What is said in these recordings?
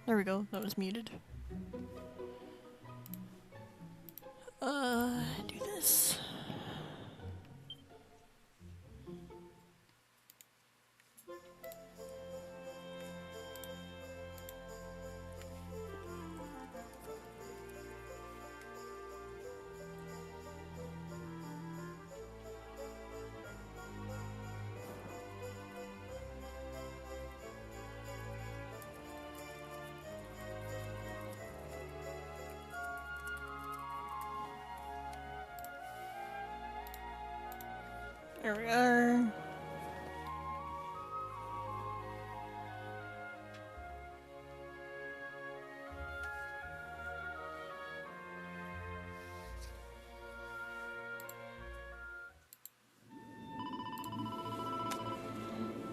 There we go. That was muted. Do this. There we are.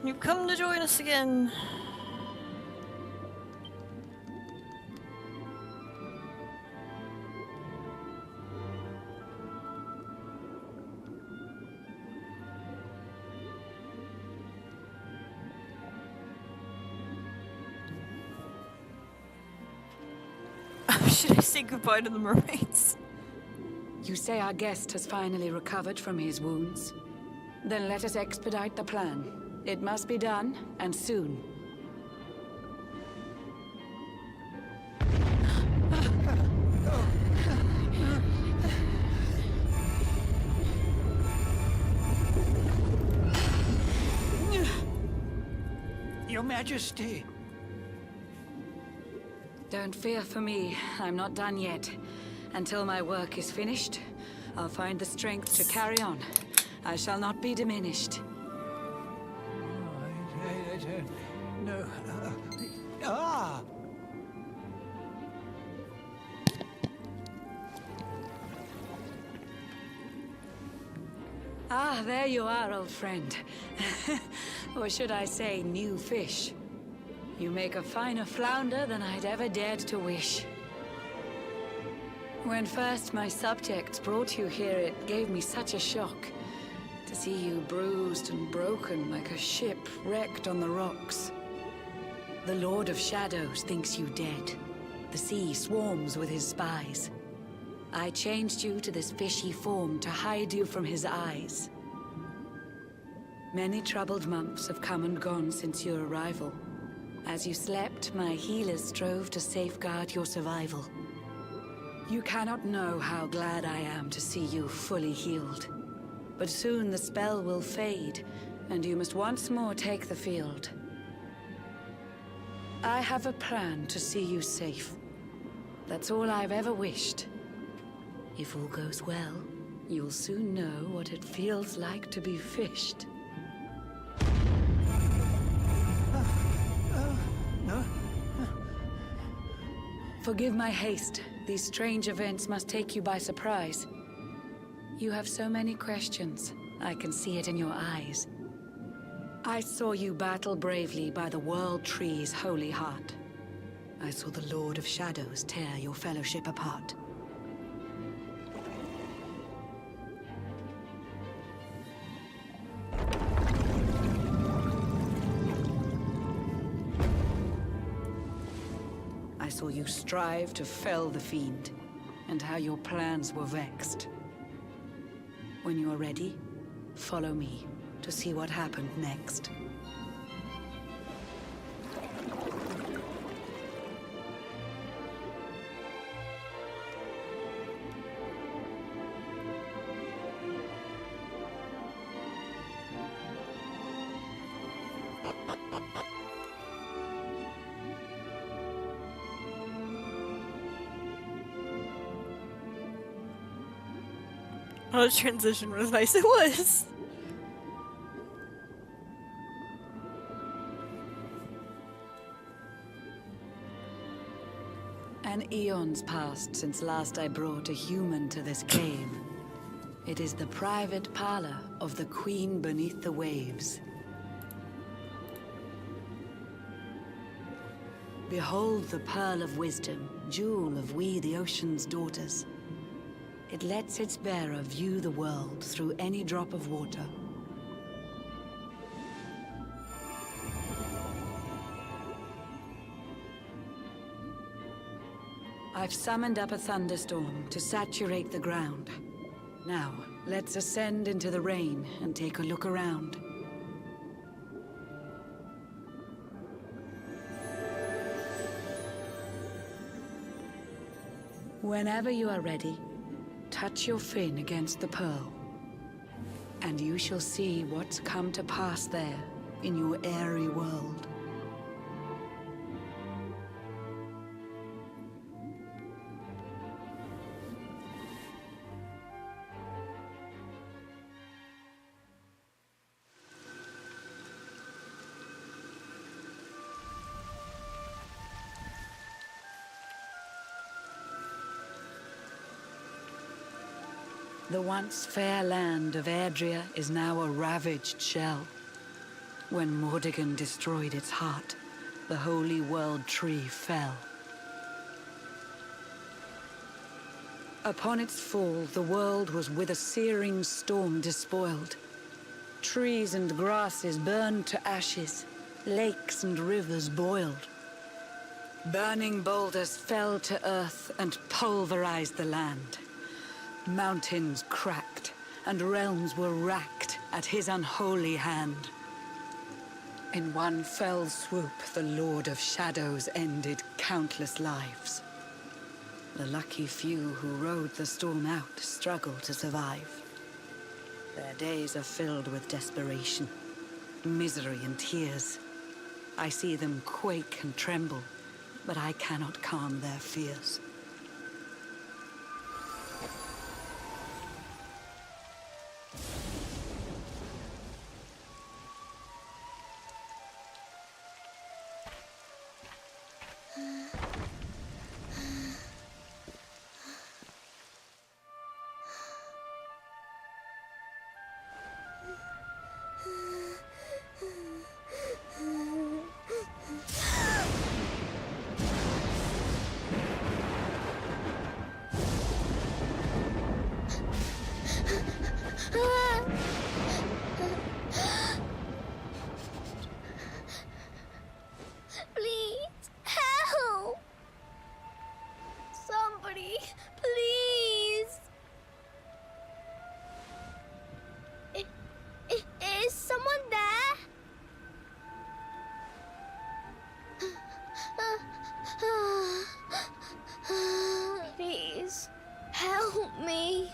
You've come to join us again. Should I say goodbye to the mermaids? You say our guest has finally recovered from his wounds? Then let us expedite the plan. It must be done, and soon. Your Majesty! Don't fear for me. I'm not done yet. Until my work is finished, I'll find the strength to carry on. I shall not be diminished. No. Ah! Ah, there you are, old friend. Or should I say, new fish. You make a finer flounder than I'd ever dared to wish. When first my subjects brought you here, it gave me such a shock. To see you bruised and broken like a ship wrecked on the rocks. The Lord of Shadows thinks you dead. The sea swarms with his spies. I changed you to this fishy form to hide you from his eyes. Many troubled months have come and gone since your arrival. As you slept, my healers strove to safeguard your survival. You cannot know how glad I am to see you fully healed. But soon the spell will fade, and you must once more take the field. I have a plan to see you safe. That's all I've ever wished. If all goes well, you'll soon know what it feels like to be fished. Forgive my haste. These strange events must take you by surprise. You have so many questions. I can see it in your eyes. I saw you battle bravely by the World Tree's holy heart. I saw the Lord of Shadows tear your fellowship apart. I saw you strive to fell the fiend, and how your plans were vexed. When you're ready, follow me to see what happened next. Oh, the transition was nice. It was. An eon's passed since last I brought a human to this cave. It is the private parlor of the Queen beneath the waves. Behold the Pearl of Wisdom, jewel of we the Ocean's daughters. It lets its bearer view the world through any drop of water. I've summoned up a thunderstorm to saturate the ground. Now, let's ascend into the rain and take a look around. Whenever you are ready, touch your fin against the pearl, and you shall see what's come to pass there in your airy world. The once fair land of Erdrea is now a ravaged shell. When Mordegon destroyed its heart, the Holy World Tree fell. Upon its fall, the world was with a searing storm despoiled. Trees and grasses burned to ashes, lakes and rivers boiled. Burning boulders fell to earth and pulverized the land. Mountains cracked, and realms were racked at his unholy hand. In one fell swoop, the Lord of Shadows ended countless lives. The lucky few who rode the storm out struggle to survive. Their days are filled with desperation, misery and tears. I see them quake and tremble, but I cannot calm their fears. Please, help! Somebody, please! Is someone there? Please, help me.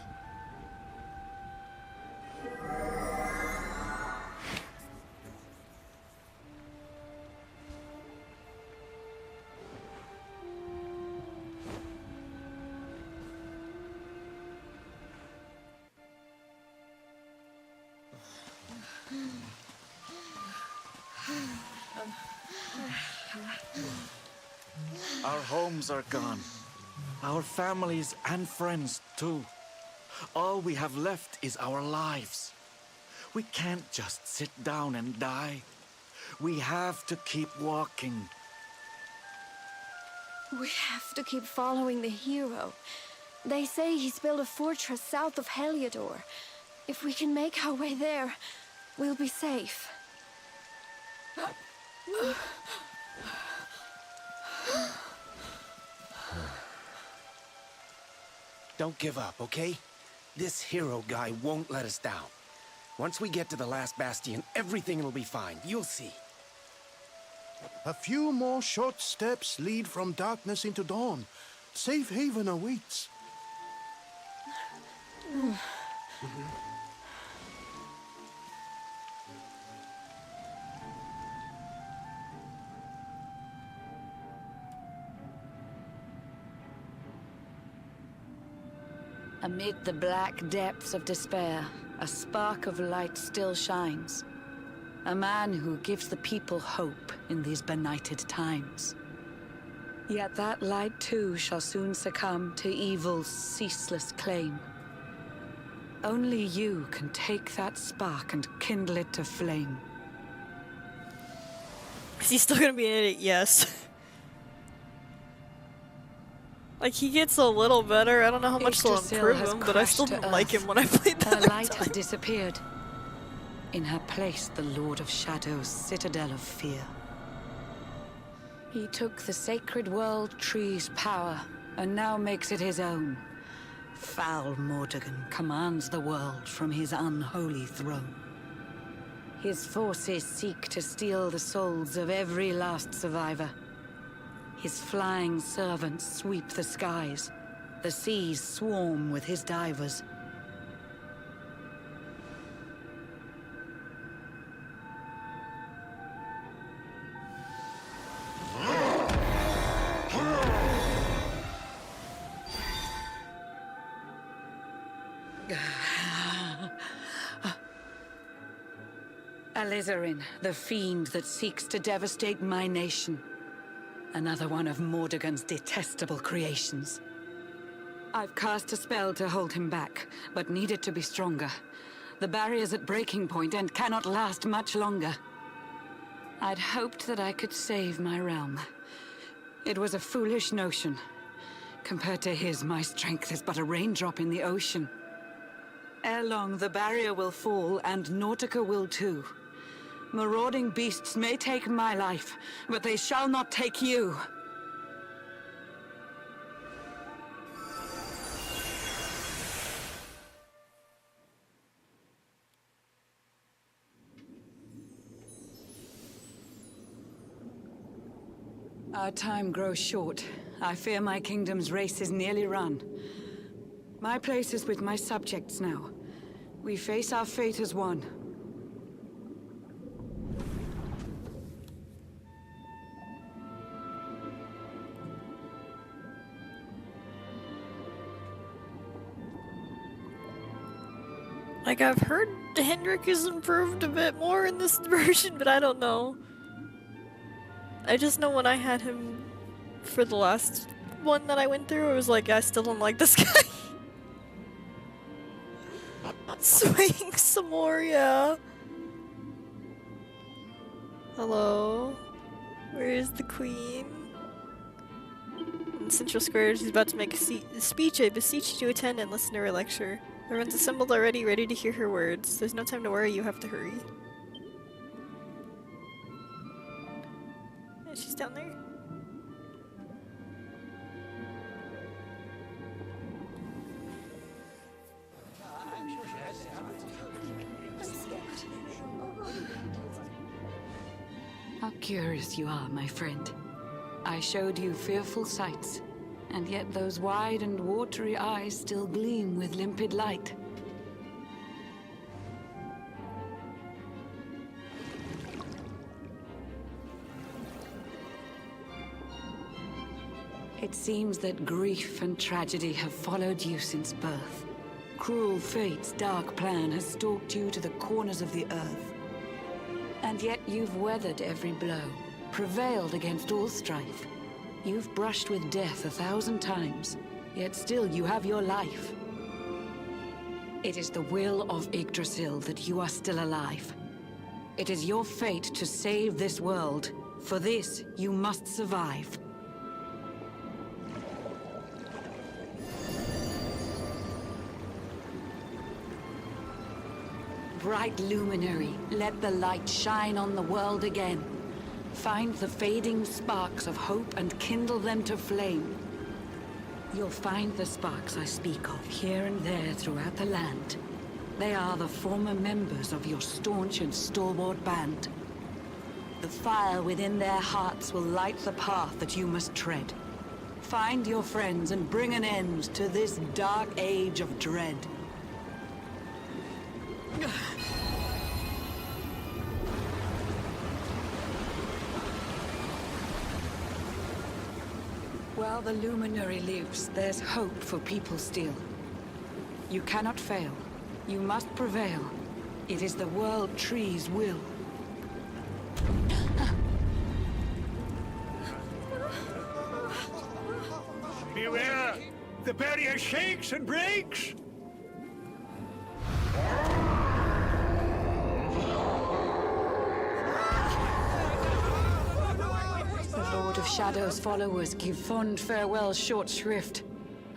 Our homes are gone. Our families and friends too. All we have left is our lives. We can't just sit down and die. We have to keep walking. We have to keep following the hero. They say he's built a fortress south of Heliodor. If we can make our way there, we'll be safe. Don't give up, okay? This hero guy won't let us down. Once we get to the last bastion, everything will be fine. You'll see. A few more short steps lead from darkness into dawn. Safe haven awaits. Amid the black depths of despair, a spark of light still shines. A man who gives the people hope in these benighted times. Yet that light too shall soon succumb to evil's ceaseless claim. Only you can take that spark and kindle it to flame. Is he still gonna be in it? Yes. Like, he gets a little better. I don't know how much they'll Yggdrasil improve has him, but I still crashed to didn't like him earth. when I played Her that light time. has disappeared. In her place, the Lord of Shadows' citadel of fear. He took the sacred world tree's power and now makes it his own. Foul Mordegon commands the world from his unholy throne. His forces seek to steal the souls of every last survivor. His flying servants sweep the skies. The seas swarm with his divers. Alizarin, the fiend that seeks to devastate my nation. Another one of Mordegon's detestable creations. I've cast a spell to hold him back, but need it to be stronger. The barrier's at breaking point and cannot last much longer. I'd hoped that I could save my realm. It was a foolish notion. Compared to his, my strength is but a raindrop in the ocean. Ere long, the barrier will fall, and Nautica will too. Marauding beasts may take my life, but they shall not take you. Our time grows short. I fear my kingdom's race is nearly run. My place is with my subjects now. We face our fate as one. Like, I've heard Hendrik is improved a bit more in this version, but I don't know. I just know when I had him for the last one that I went through, it was like, I still don't like this guy. Swing some more, yeah. Hello? Where is the queen? In Central Square, she's about to make a speech. I beseech you to attend and listen to her lecture. Everyone's assembled already, ready to hear her words. There's no time to worry, you have to hurry. Yeah, she's down there. How curious you are, my friend. I showed you fearful sights, and yet those wide and watery eyes still gleam with limpid light. It seems that grief and tragedy have followed you since birth. Cruel fate's dark plan has stalked you to the corners of the earth. And yet you've weathered every blow, prevailed against all strife. You've brushed with death 1,000 times, yet still you have your life. It is the will of Yggdrasil that you are still alive. It is your fate to save this world. For this, you must survive. Bright luminary, let the light shine on the world again. Find the fading sparks of hope and kindle them to flame. You'll find the sparks I speak of here and there throughout the land. They are the former members of your staunch and stalwart band. The fire within their hearts will light the path that you must tread. Find your friends and bring an end to this dark age of dread. While the luminary lives, there's hope for people still. You cannot fail. You must prevail. It is the World Tree's will. Beware! The barrier shakes and breaks! The Lord of Shadow's followers give fond farewell short shrift.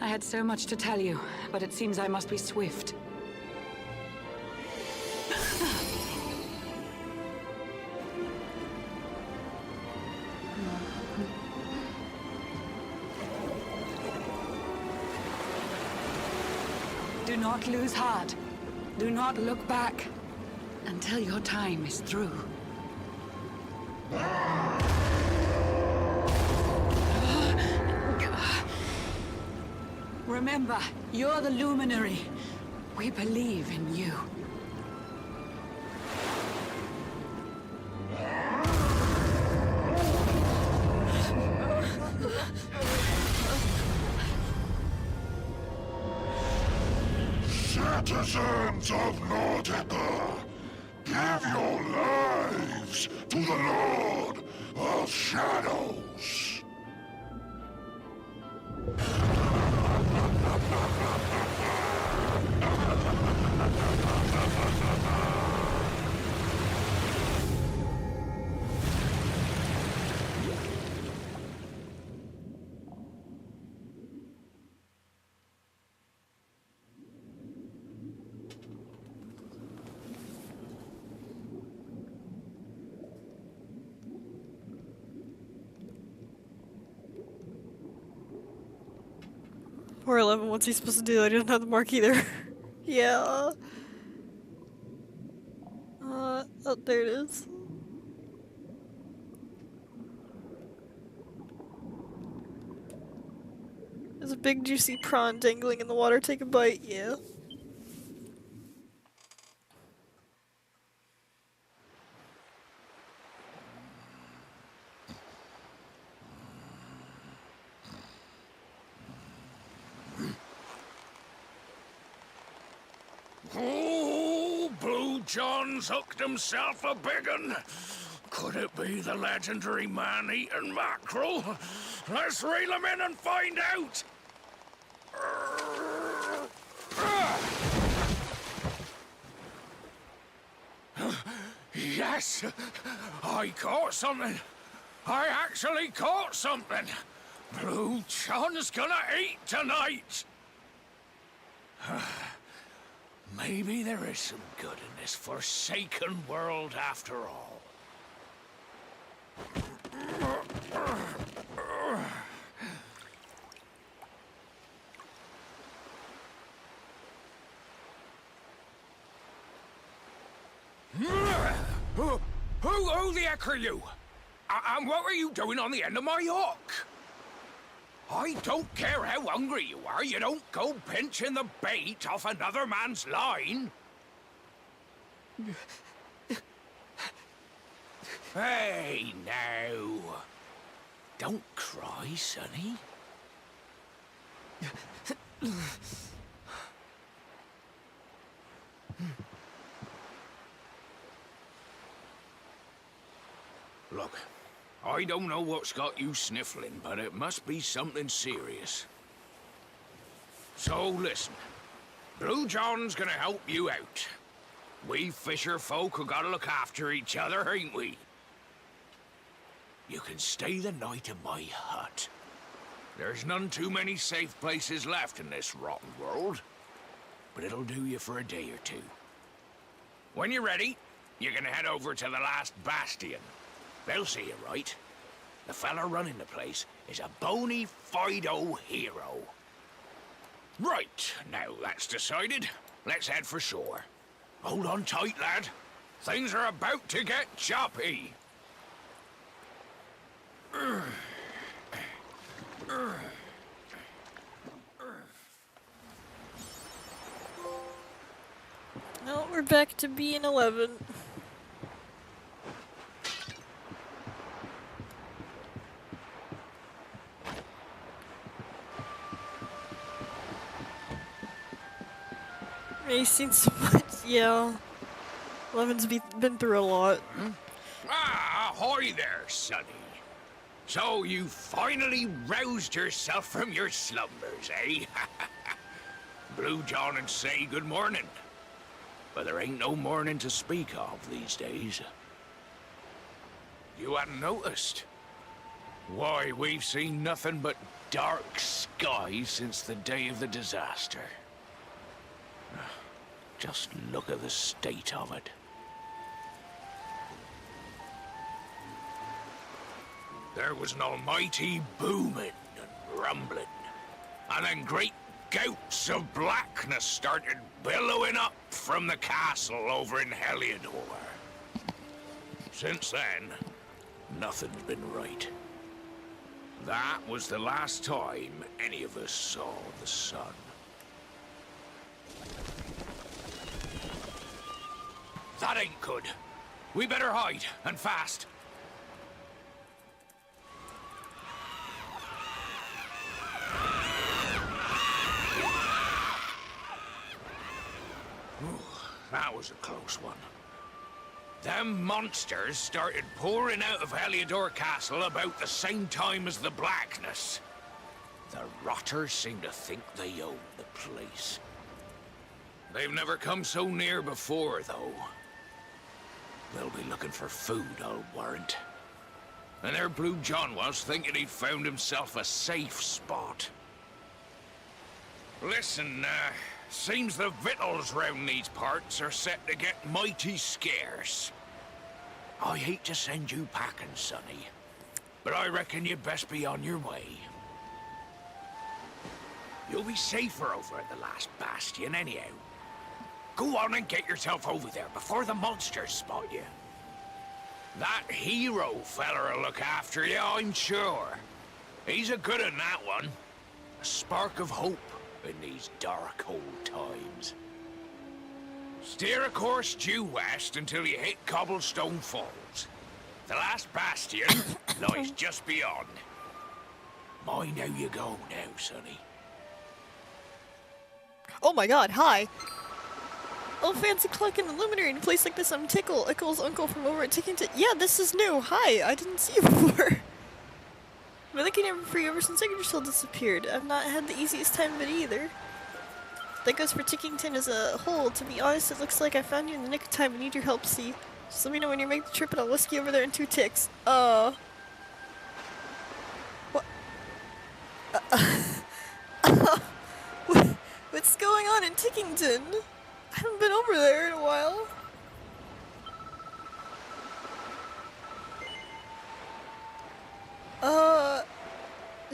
I had so much to tell you, but it seems I must be swift. Do not lose heart. Do not look back until your time is through. Remember, you're the Luminary. We believe in you. Citizens of Nordica, give your lives to the Lord of Shadows. Poor 11, what's he supposed to do? I didn't have the mark either. Yeah. Oh, there it is. There's a big juicy prawn dangling in the water. Take a bite, yeah. Oh, Blue John's hooked himself a big un. Could it be the legendary man-eating mackerel? Let's reel him in and find out! Yes! I caught something! I actually caught something! Blue John's gonna eat tonight! Maybe there is some good in this forsaken world after all. Who the heck are you? And what were you doing on the end of my hook? I don't care how hungry you are, you don't go pinching the bait off another man's line. Hey, now. Don't cry, sonny. Look. I don't know what's got you sniffling, but it must be something serious. So listen, Blue John's gonna help you out. We fisher folk who gotta look after each other, ain't we? You can stay the night in my hut. There's none too many safe places left in this rotten world, but it'll do you for a day or two. When you're ready, you're gonna head over to the last bastion. They'll see you right. The fella running the place is a bony Fido hero. Right, now that's decided. Let's head for shore. Hold on tight, lad. Things are about to get choppy. Well, we're back to being 11. He's seen so much, yeah. 11's been through a lot. Ah, ahoy there, sonny. So you finally roused yourself from your slumbers, eh? Blue John and say good morning. But there ain't no morning to speak of these days. You hadn't noticed? Why, we've seen nothing but dark skies since the day of the disaster. Just look at the state of it. There was an almighty booming and rumbling, and then great gouts of blackness started billowing up from the castle over in Heliodor. Since then, nothing's been right. That was the last time any of us saw the sun. That ain't good. We better hide, and fast. Ooh, that was a close one. Them monsters started pouring out of Heliodor Castle about the same time as the blackness. The rotters seem to think they own the place. They've never come so near before, though. They'll be looking for food, I'll warrant. And there Blue John was, thinking he'd found himself a safe spot. Listen, seems the victuals round these parts are set to get mighty scarce. I hate to send you packing, Sonny, but I reckon you'd best be on your way. You'll be safer over at the last bastion anyhow. Go on and get yourself over there before the monsters spot you. That hero feller'll look after you, I'm sure. He's a good un, that one. A spark of hope in these dark old times. Steer a course due west until you hit Cobblestone Falls. The last bastion lies just beyond. Mind how you go now, Sonny. Oh my god, hi! Oh, fancy clock and luminary in a place like this. I'm Tickle, Ickle's uncle from over at Tickington. Yeah, this is new. Hi, I didn't see you before. I've been looking for you ever since Sigurdshield disappeared. I've not had the easiest time of it either. That goes for Tickington as a whole. To be honest, it looks like I found you in the nick of time. I need your help, see. Just let me know when you make the trip and I'll whisk you over there in 2 ticks. What? What's going on in Tickington? I haven't been over there in a while.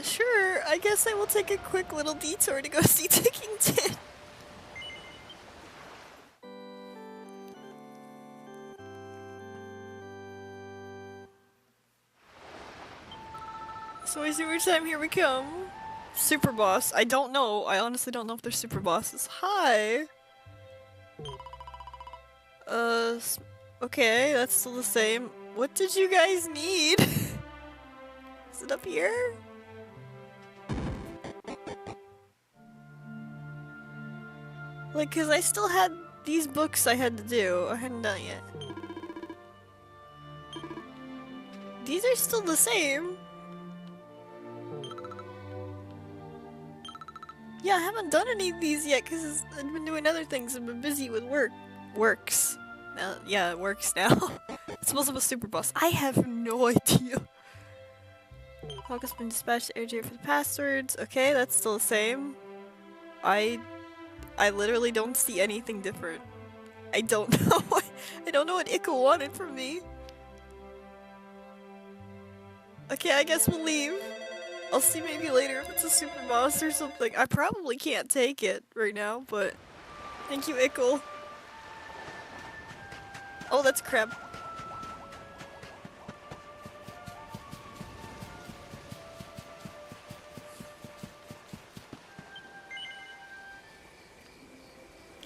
Sure. I guess I will take a quick little detour to go see Tickington. So I see which time here we come. Super boss. I don't know. I honestly don't know if they're super bosses. Hi. Okay, that's still the same. What did you guys need? Is it up here? Like, cause I still had these books I had to do. I hadn't done it yet. These are still the same. Yeah, I haven't done any of these yet because I've been doing other things. I've been busy with works. Yeah, it works now. It's supposed to be a super boss. I have no idea. Hawk has been dispatched to AJ for the passwords. Okay, that's still the same. I literally don't see anything different. I don't know. I don't know what Ickle wanted from me. Okay, I guess we'll leave. I'll see maybe later if it's a super boss or something. I probably can't take it right now, but thank you, Ickle. Oh, that's crab.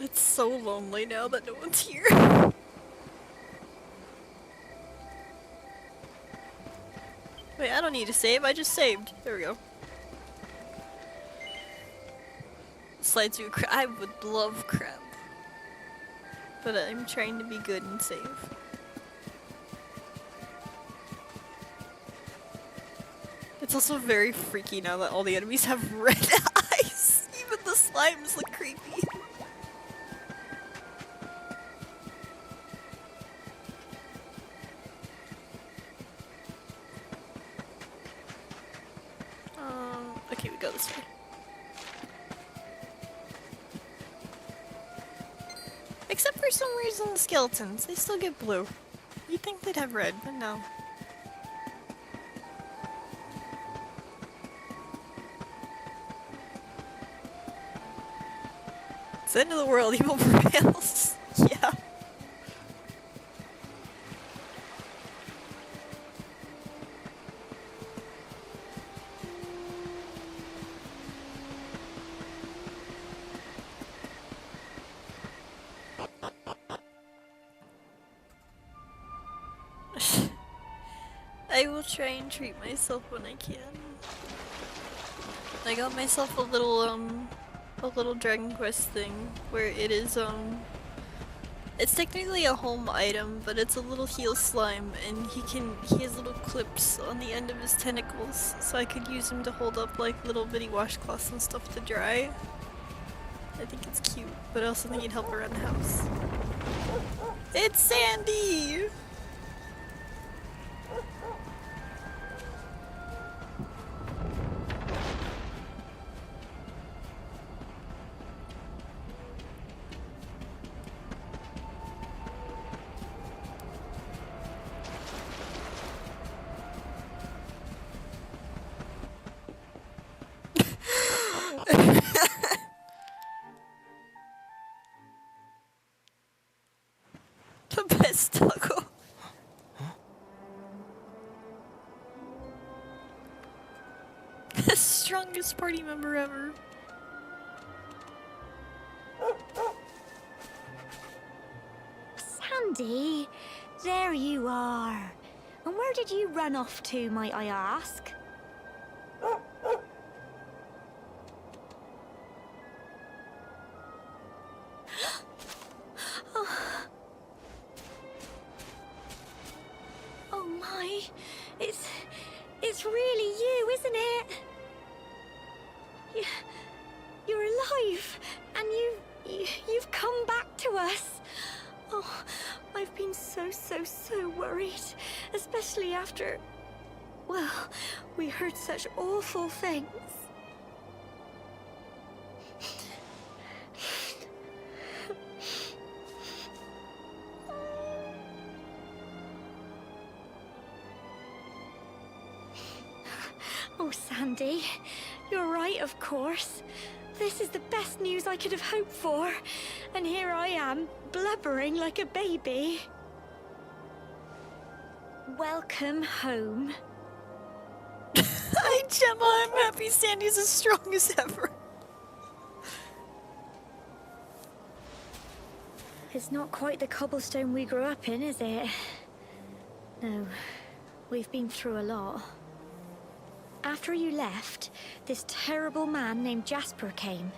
It's so lonely now that no one's here. Wait, I don't need to save, I just saved. There we go. Slide through crab. I would love crab. But I'm trying to be good and save. It's also very freaky now that all the enemies have red eyes. Even the slimes look creepy. Okay, we go this way. Except for some reason the skeletons, they still get blue. You'd think they'd have red, but no. the end of the world, evil prevails. Yeah. I will try and treat myself when I can. I got myself a little Dragon Quest thing where it is, it's technically a home item, but it's a little heal slime, and he has little clips on the end of his tentacles, so I could use him to hold up like little bitty washcloths and stuff to dry. I think it's cute, but I also think it'd help around the house. It's Sandy! The best taco. The strongest party member ever. Sandy, there you are. And where did you run off to, might I ask? Oh my, it's really you, isn't it? You're alive, and you've come back to us. Oh, I've been so worried, especially after, well, we heard such awful things. Oh, Sandy, you're right, of course. This is the best news I could have hoped for. And here I am, blubbering like a baby. Welcome home. Hi, Gemma. I'm happy Sandy's as strong as ever. It's not quite the cobblestone we grew up in, is it? No, we've been through a lot. After you left, this terrible man named Jasper came.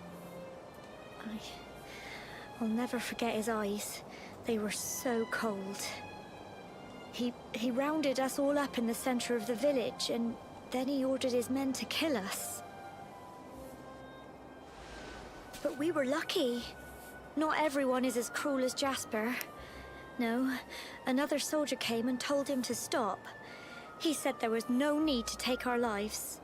I'll never forget his eyes. They were so cold. He rounded us all up in the center of the village, and then he ordered his men to kill us. But we were lucky. Not everyone is as cruel as Jasper. No, another soldier came and told him to stop. He said there was no need to take our lives.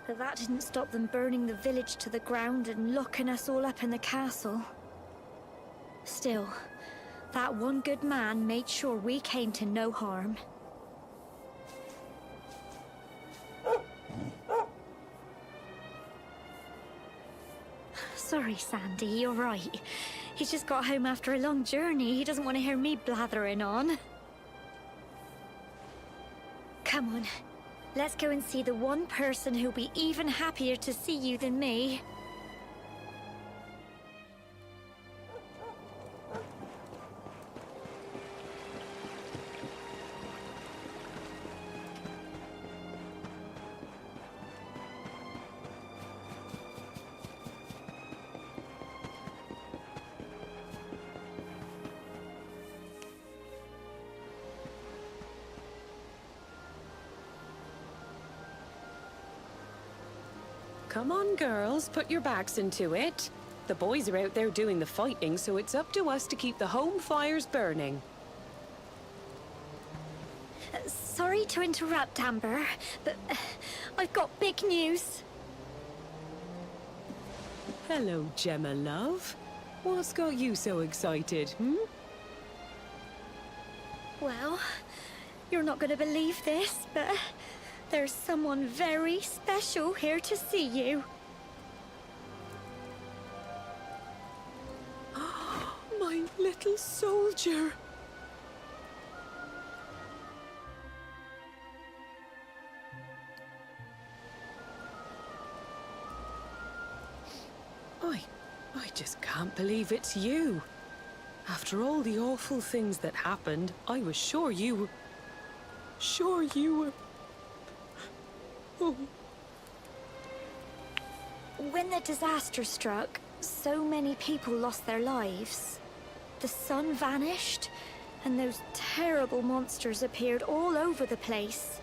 But that didn't stop them burning the village to the ground and locking us all up in the castle. Still, that one good man made sure we came to no harm. Sorry, Sandy, you're right. He's just got home after a long journey. He doesn't want to hear me blathering on. Come on, let's go and see the one person who'll be even happier to see you than me. Come on, girls, put your backs into it. The boys are out there doing the fighting, so it's up to us to keep the home fires burning. Sorry to interrupt, Amber, but I've got big news. Hello, Gemma, love. What's got you so excited, Well, you're not going to believe this, but there's someone very special here to see you. little soldier. I just can't believe it's you. After all the awful things that happened, I was sure you were... Oh. When the disaster struck, so many people lost their lives. The sun vanished, and those terrible monsters appeared all over the place.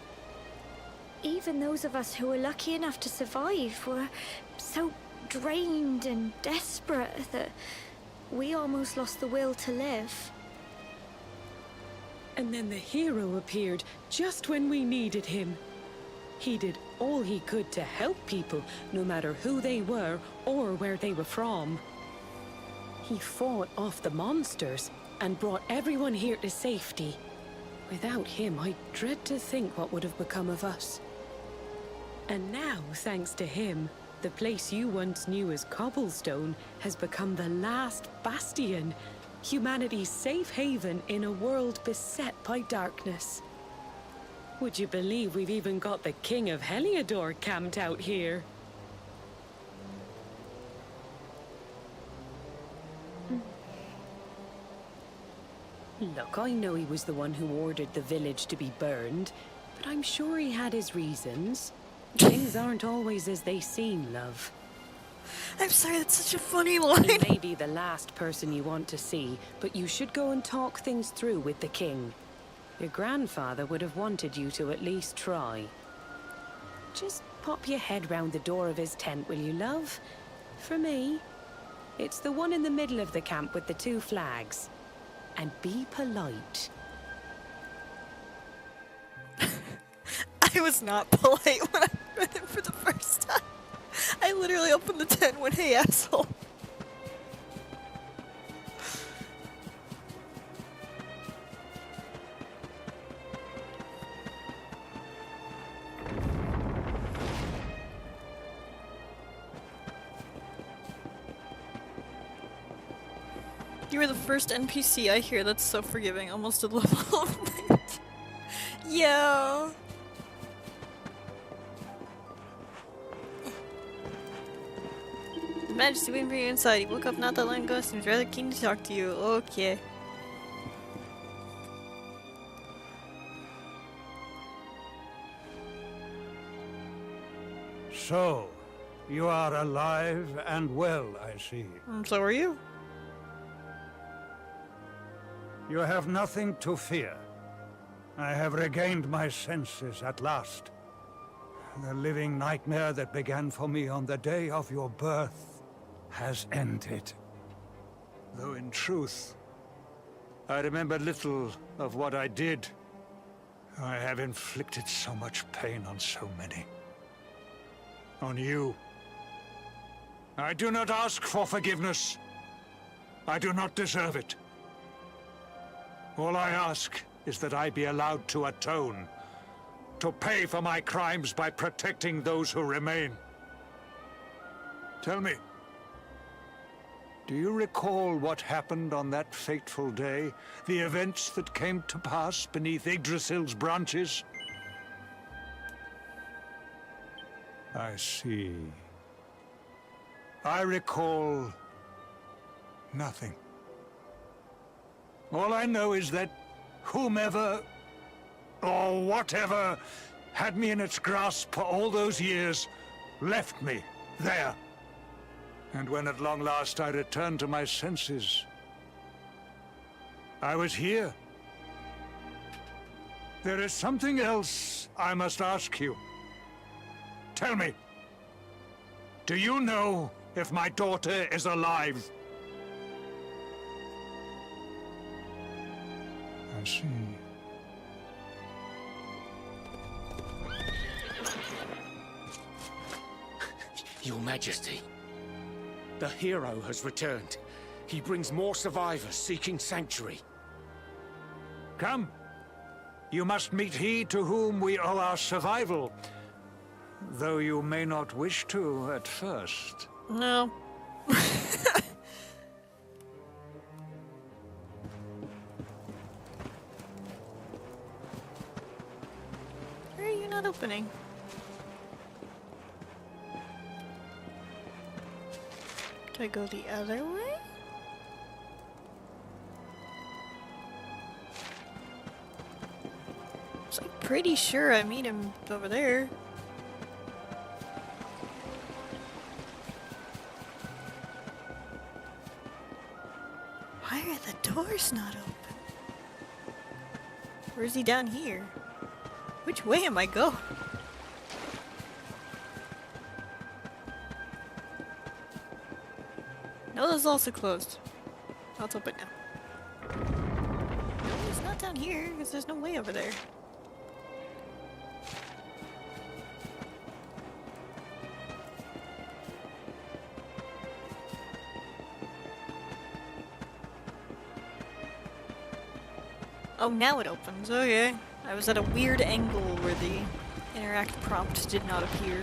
Even those of us who were lucky enough to survive were so drained and desperate that we almost lost the will to live. And then the hero appeared just when we needed him. He did all he could to help people, no matter who they were or where they were from. He fought off the monsters and brought everyone here to safety. Without him, I dread to think what would have become of us. And now, thanks to him, the place you once knew as Cobblestone has become the last bastion, humanity's safe haven in a world beset by darkness. Would you believe we've even got the King of Heliodor camped out here? Look, I know he was the one who ordered the village to be burned, but I'm sure he had his reasons. Things aren't always as they seem, love. I'm sorry, that's such a funny line. He may be the last person you want to see, but you should go and talk things through with the king. Your grandfather would have wanted you to at least try. Just pop your head round the door of his tent, will you, love? For me. It's the one in the middle of the camp with the 2 flags. And be polite. I was not polite when I read it for the first time. I literally opened the tent and went, hey, asshole. You were the first NPC I hear that's so forgiving, almost a level of night. Yeah. Majesty, waiting for you inside. He woke up not that long ago, seems rather keen to talk to you. Okay. So, you are alive and well, I see. So are you. You have nothing to fear. I have regained my senses at last. The living nightmare that began for me on the day of your birth has ended. Though in truth, I remember little of what I did. I have inflicted so much pain on so many. On you. I do not ask for forgiveness. I do not deserve it. All I ask is that I be allowed to atone, to pay for my crimes by protecting those who remain. Tell me, do you recall what happened on that fateful day? The events that came to pass beneath Yggdrasil's branches? I see. I recall nothing. All I know is that whomever or whatever had me in its grasp for all those years left me there. And when at long last I returned to my senses, I was here. There is something else I must ask you. Tell me, do you know if my daughter is alive? I see. Your Majesty, the hero has returned. He brings more survivors seeking sanctuary. Come. You must meet he to whom we owe our survival. Though you may not wish to at first. No. not opening? Do I go the other way? So I'm pretty sure I meet him over there. Why are the doors not open? Or is he down here? Which way am I going? No, this is also closed. Oh, it's open now. No, it's not down here, because there's no way over there. Oh, now it opens. Okay. I was at a weird angle where the interact prompt did not appear.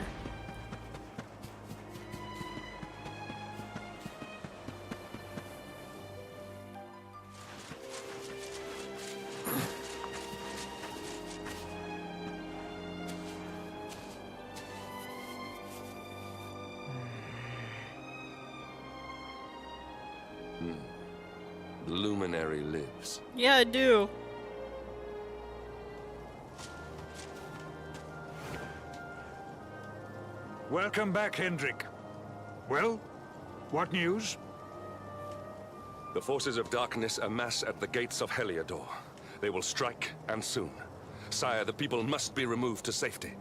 The luminary lives. Yeah, I do. Welcome back, Hendrik. Well, what news? The forces of darkness amass at the gates of Heliodor. They will strike, and soon. Sire, the people must be removed to safety.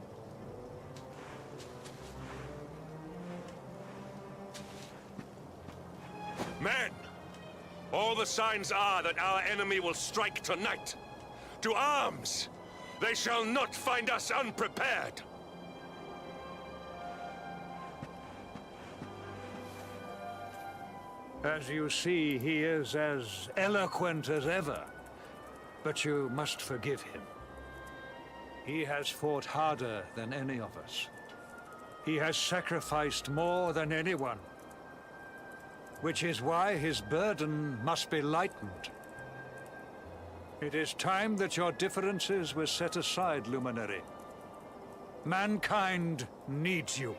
Men! All the signs are that our enemy will strike tonight. To arms! They shall not find us unprepared! As you see, he is as eloquent as ever. But you must forgive him. He has fought harder than any of us. He has sacrificed more than anyone. Which is why his burden must be lightened. It is time that your differences were set aside, Luminary. Mankind needs you.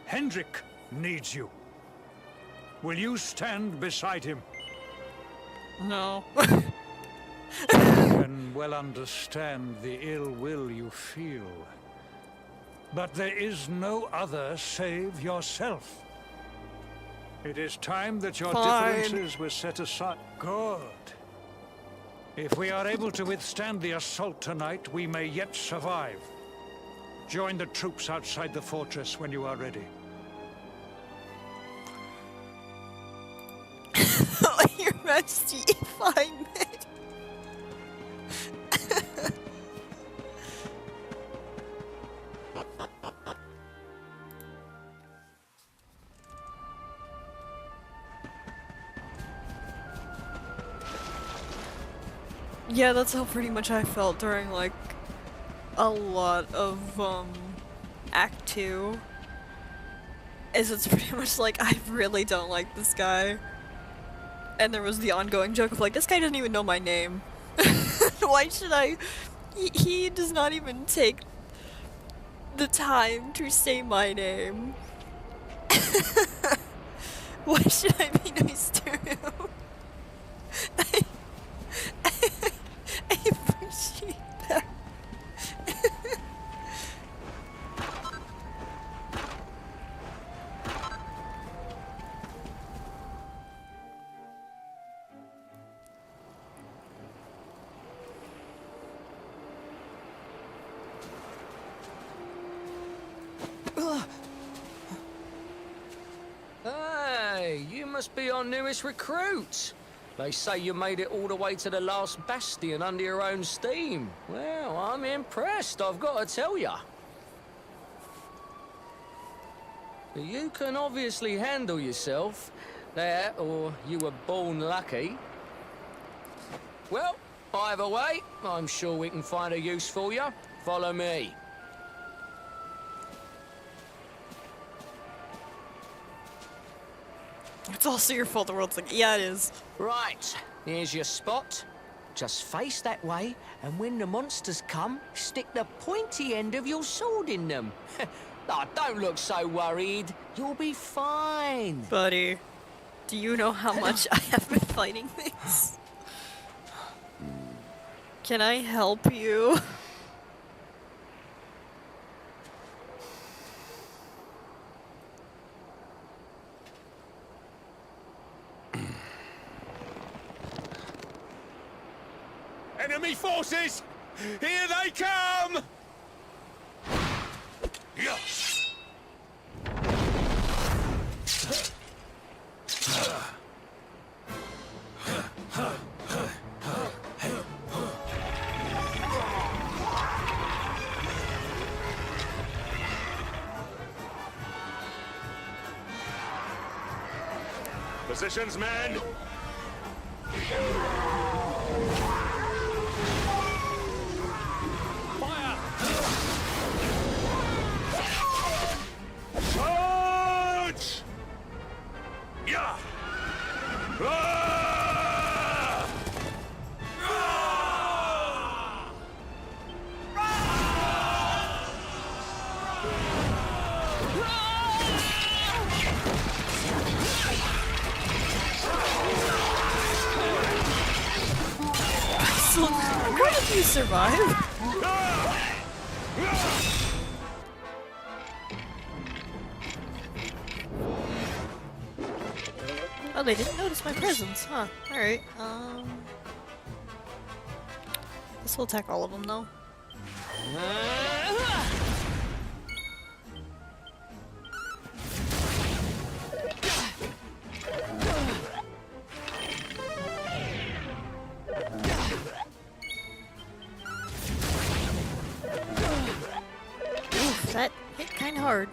Hendrik needs you. Will you stand beside him? No. I can well understand the ill will you feel. But there is no other save yourself. It is time that your differences were set aside. Good. If we are able to withstand the assault tonight, we may yet survive. Join the troops outside the fortress when you are ready. Your Majesty, if I may. Yeah, that's how pretty much I felt during, like, a lot of, Act 2. Is it's pretty much like, I really don't like this guy. And there was the ongoing joke of like, this guy doesn't even know my name. Why should I? He does not even take the time to say my name. Why should I be nice to him? I appreciate that. Hey, you must be our newest recruit. They say you made it all the way to the last bastion under your own steam. Well, I'm impressed, I've got to tell ya. You can obviously handle yourself. That, or you were born lucky. Well, either way, I'm sure we can find a use for you. Follow me. It's also your fault the world's like, yeah, it is. Right, here's your spot. Just face that way, and when the monsters come, stick the pointy end of your sword in them. Oh, don't look so worried. You'll be fine. Buddy, do you know how much I have been fighting things? Can I help you? Enemy forces! Here they come! Yes! Positions, men! Charge! Yeah! Ah! Ah! So, how did you survive? Oh, they didn't notice my presence, huh? Alright, this will attack all of them, though. Oof, that hit kinda hard.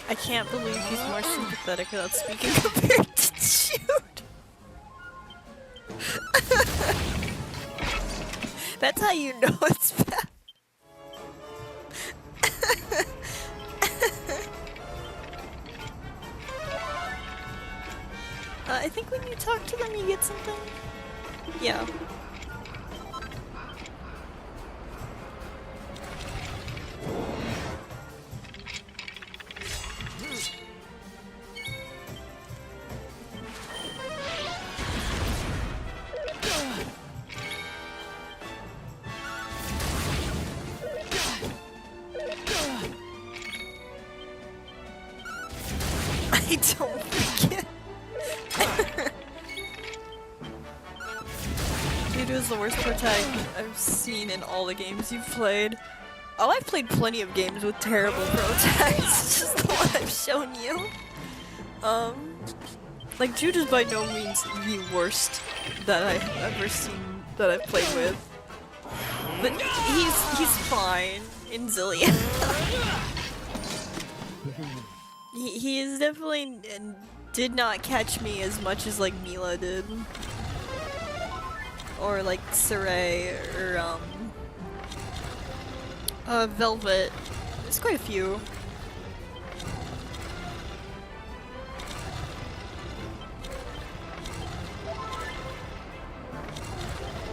I can't believe he's more sympathetic without speaking compared to Jude. That's how you know it's bad. I think when you talk to them, you get something. Yeah. I don't forget. Dude is the worst pro tag I've seen in all the games you've played. Oh, I've played plenty of games with terrible pro tags. It's just the one I've shown you. Like Jude is by no means the worst that I've ever seen that I've played with. But he's fine in Zillia. He is definitely did not catch me as much as like Mila did. Or like Saray or Velvet. There's quite a few.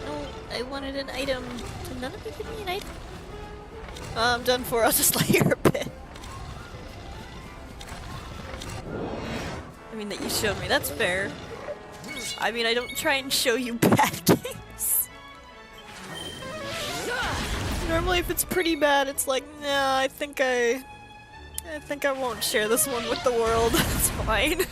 No, I wanted an item. Did none of you give me an item? I'm done for. I'll just lay here a bit. I mean, that you showed me. That's fair. I mean, I don't try and show you bad games. Normally, if it's pretty bad, it's like, nah, I think I won't share this one with the world. It's fine.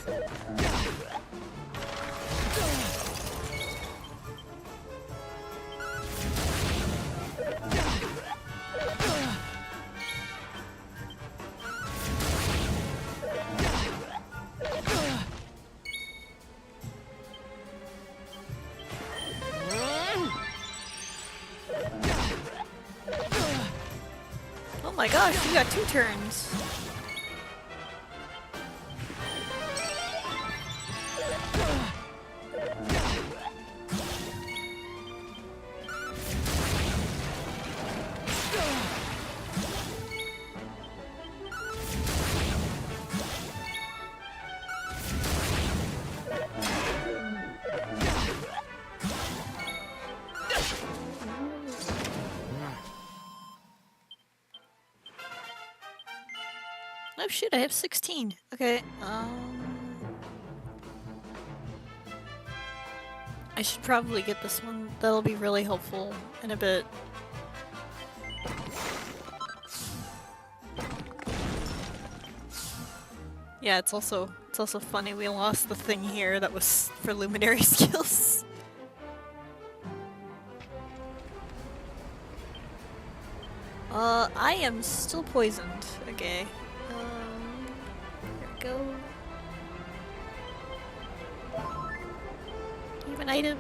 Oh my gosh, you got 2 turns. shit, I have 16. Okay, I should probably get this one. That'll be really helpful in a bit. Yeah, it's also funny we lost the thing here that was for luminary skills. I am still poisoned. Okay. Here we go. You have an item.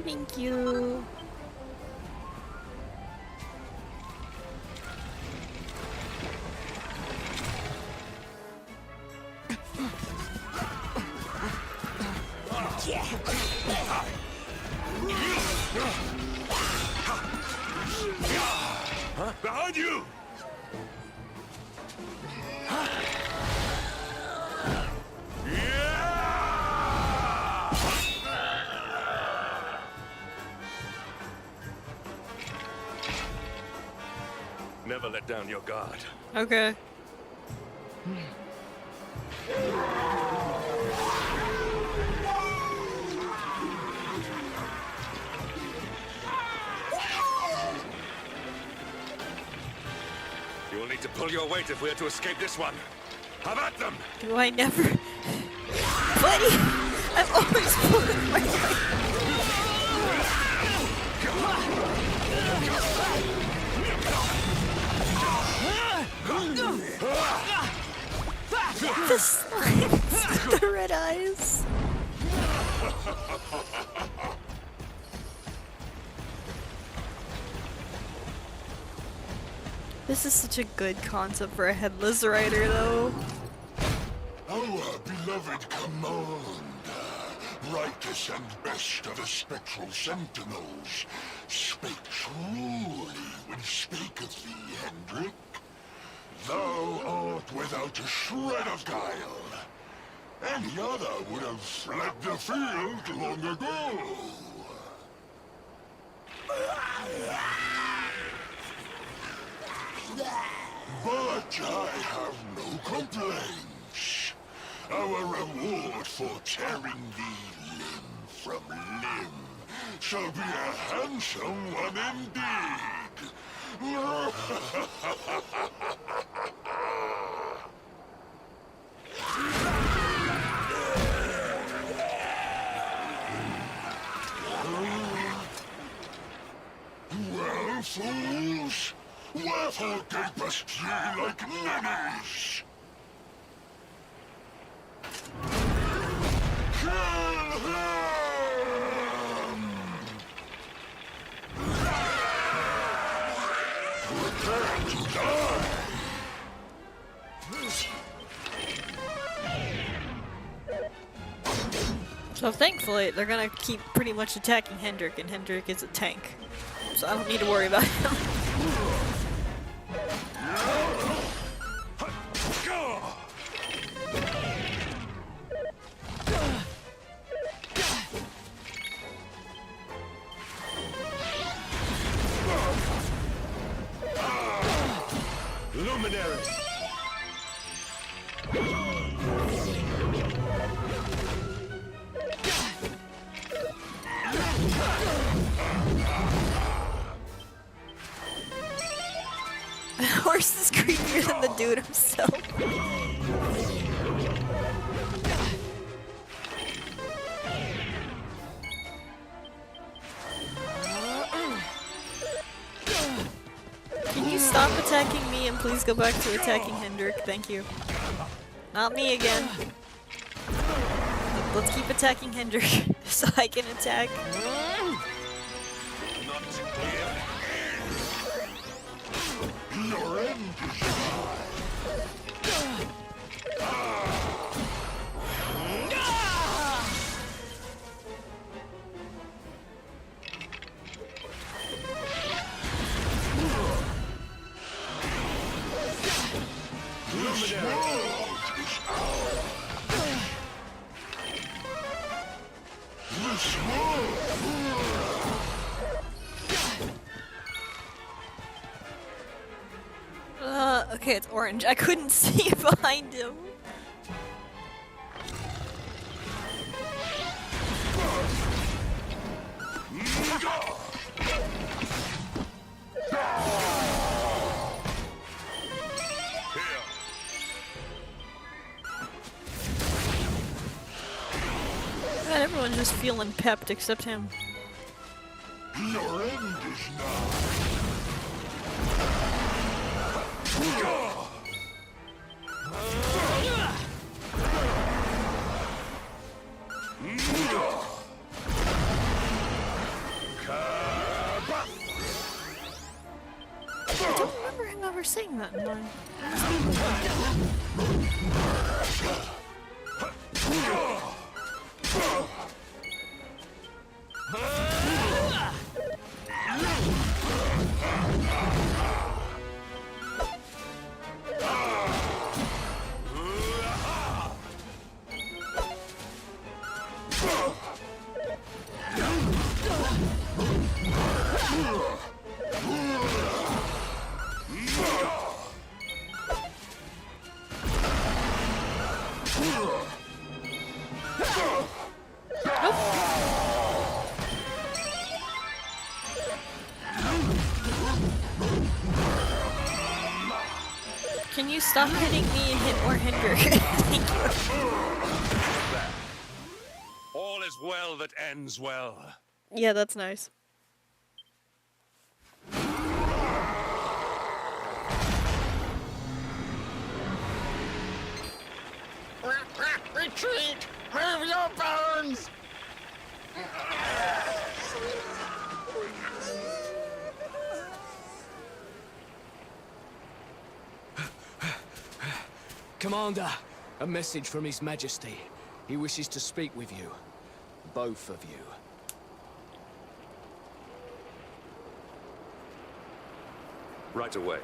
Thank you. Huh? Behind you! Never let down your guard. Okay. You'll need to pull your weight if we're to escape this one. Have at them! Do I never... Buddy! I'm always pulling my weight. The slimes, the red eyes. This is such a good concept for a headless rider, though. Our beloved commander, brightest and best of the spectral sentinels, spake truly when spaketh thee, Hendrik. Thou art without a shred of guile. Any other would have fled the field long ago. But I have no complaints. Our reward for tearing thee limb from limb shall be a handsome one indeed. Well, fools, wherefore gapest ye like ninnies? Kill him! Prepare to die! So thankfully, they're gonna keep pretty much attacking Hendrik, and Hendrik is a tank. So I don't need to worry about him. Luminary! The horse is creepier than the dude himself. Can you stop attacking me and please go back to attacking Hendrik? Thank you. Not me again. Let's keep attacking Hendrik so I can attack. Your end is nigh. This world is ours. This world. Okay, it's orange. I couldn't see behind him. God, everyone's just feeling pepped except him. Your end is nigh. I don't remember him ever saying that in one. Can you stop hitting me and hit more Hendrik? Thank you. All is well that ends well. Yeah, that's nice. Retreat! Move your bones! Commander, a message from His Majesty. He wishes to speak with you. Both of you. Right away.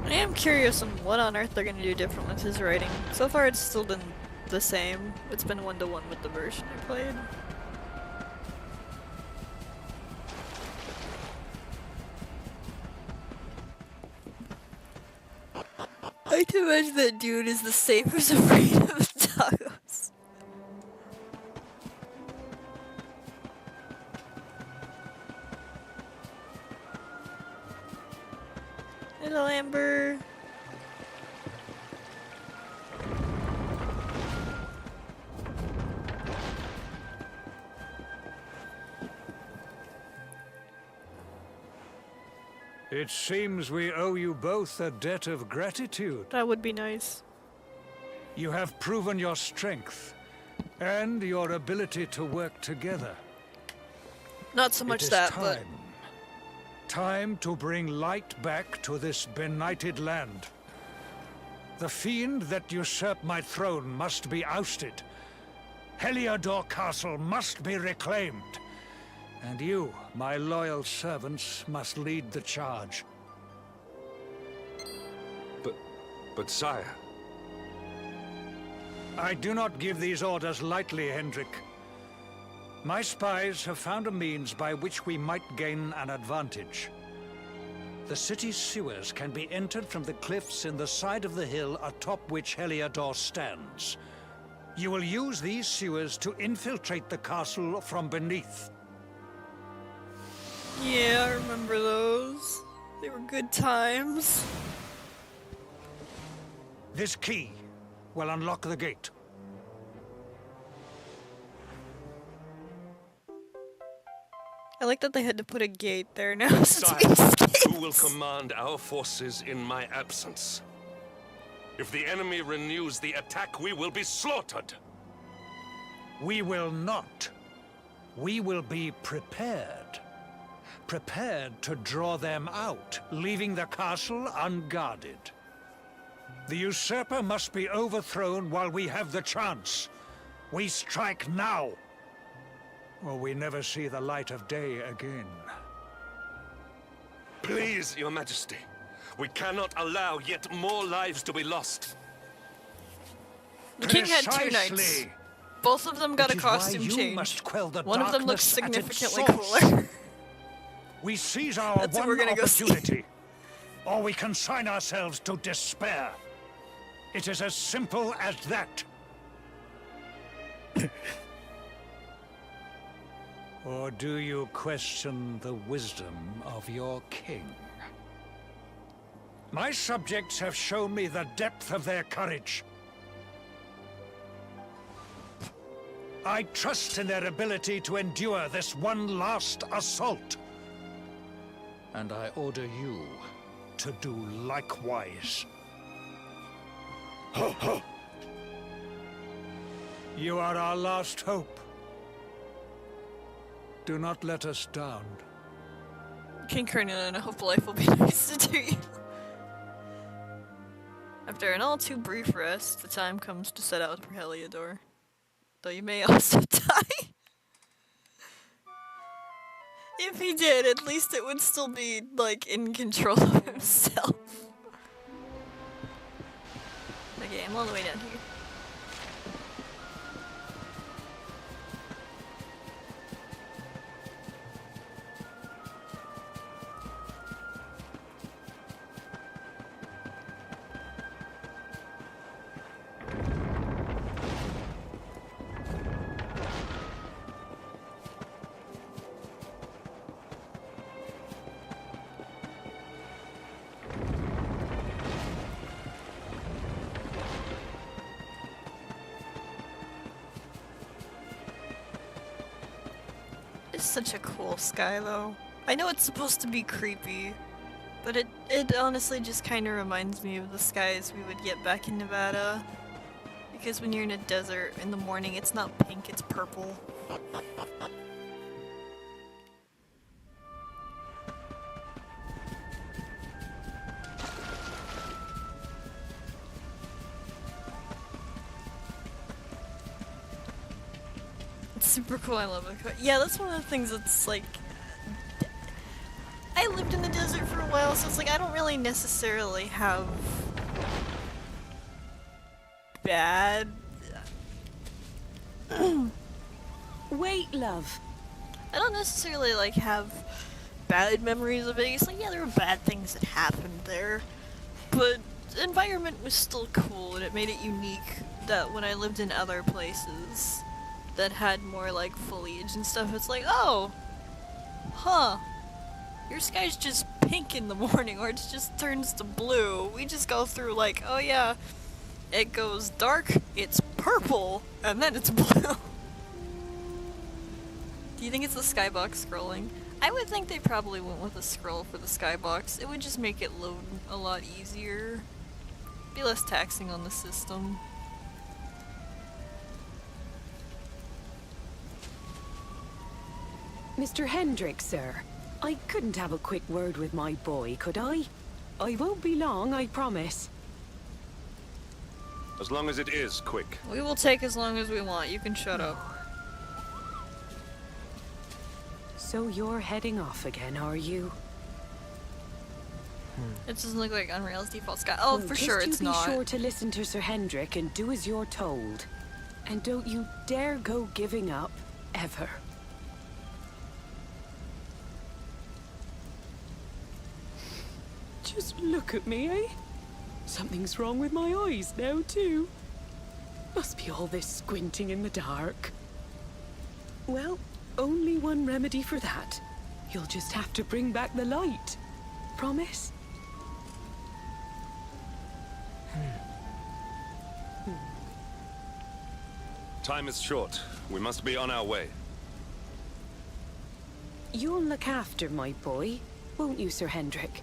I am curious on what on earth they're gonna do different with his writing. So far it's still been the same. It's been 1-to-1 with the version I played. I can imagine that dude is the same who's afraid of tacos. Hello, Amber. It seems we owe you both a debt of gratitude. That would be nice. You have proven your strength and your ability to work together. Not so much that, but Time to bring light back to this benighted land. The fiend that usurped my throne must be ousted. Heliodor Castle must be reclaimed. And you, my loyal servants, must lead the charge. But sire... I do not give these orders lightly, Hendrik. My spies have found a means by which we might gain an advantage. The city's sewers can be entered from the cliffs in the side of the hill atop which Heliodor stands. You will use these sewers to infiltrate the castle from beneath. yeah, I remember those. They were good times. This key will unlock the gate. I like that they had to put a gate there now since we Sire, escaped. who will command our forces in my absence? If the enemy renews the attack, we will be slaughtered. We will not. We will be prepared. Prepared to draw them out, leaving the castle unguarded. The usurper must be overthrown while we have the chance. We strike now, or we never see the light of day again. Please, Your Majesty. We cannot allow yet more lives to be lost. The king had 2 knights. Precisely. Both of them got a Which is why costume you change. must quell the One of them looks darkness at its significantly source. cooler. We seize our That's what one we're gonna go see. opportunity, or we consign ourselves to despair. It is as simple as that. Or do you question the wisdom of your king? My subjects have shown me the depth of their courage. I trust in their ability to endure this one last assault. And I order you to do likewise. You are our last hope. Do not let us down. King Kernan, I hope life will be nice to you. After an all too brief rest, the time comes to set out for Heliodor. Though you may also die. If he did, at least it would still be, like, in control of himself. Okay, I'm all the way down here. It's such a cool sky, though. I know it's supposed to be creepy, but it honestly just kind of reminds me of the skies we would get back in Nevada. Because when you're in a desert in the morning, it's not pink, it's purple. Super cool, I love it. Yeah, that's one of the things that's like... I lived in the desert for a while, so it's like I don't really necessarily have... bad... Wait, love. I don't necessarily like have bad memories of Vegas. Like, yeah, there were bad things that happened there, but the environment was still cool, and it made it unique that when I lived in other places that had more like foliage and stuff, it's like, oh, huh, your sky's just pink in the morning, or it just turns to blue. We just go through like, oh yeah, it goes dark, it's purple, and then it's blue. Do you think it's the skybox scrolling? I would think they probably went with a scroll for the skybox. It would just make it load a lot easier. Be less taxing on the system. Mr. Hendrick, sir. I couldn't have a quick word with my boy, could I? I won't be long, I promise. As long as it is quick. We will take as long as we want. You can shut up. So you're heading off again, are you? It doesn't look like Unreal's default sky. Oh, Well, for sure it's just you not. be sure to listen to Sir Hendrick and do as you're told. And don't you dare go giving up, ever. Just look at me, eh? Something's wrong with my eyes now, too. Must be all this squinting in the dark. Well, only one remedy for that. You'll just have to bring back the light. Promise? Time is short. We must be on our way. You'll look after my boy, won't you, Sir Hendrick?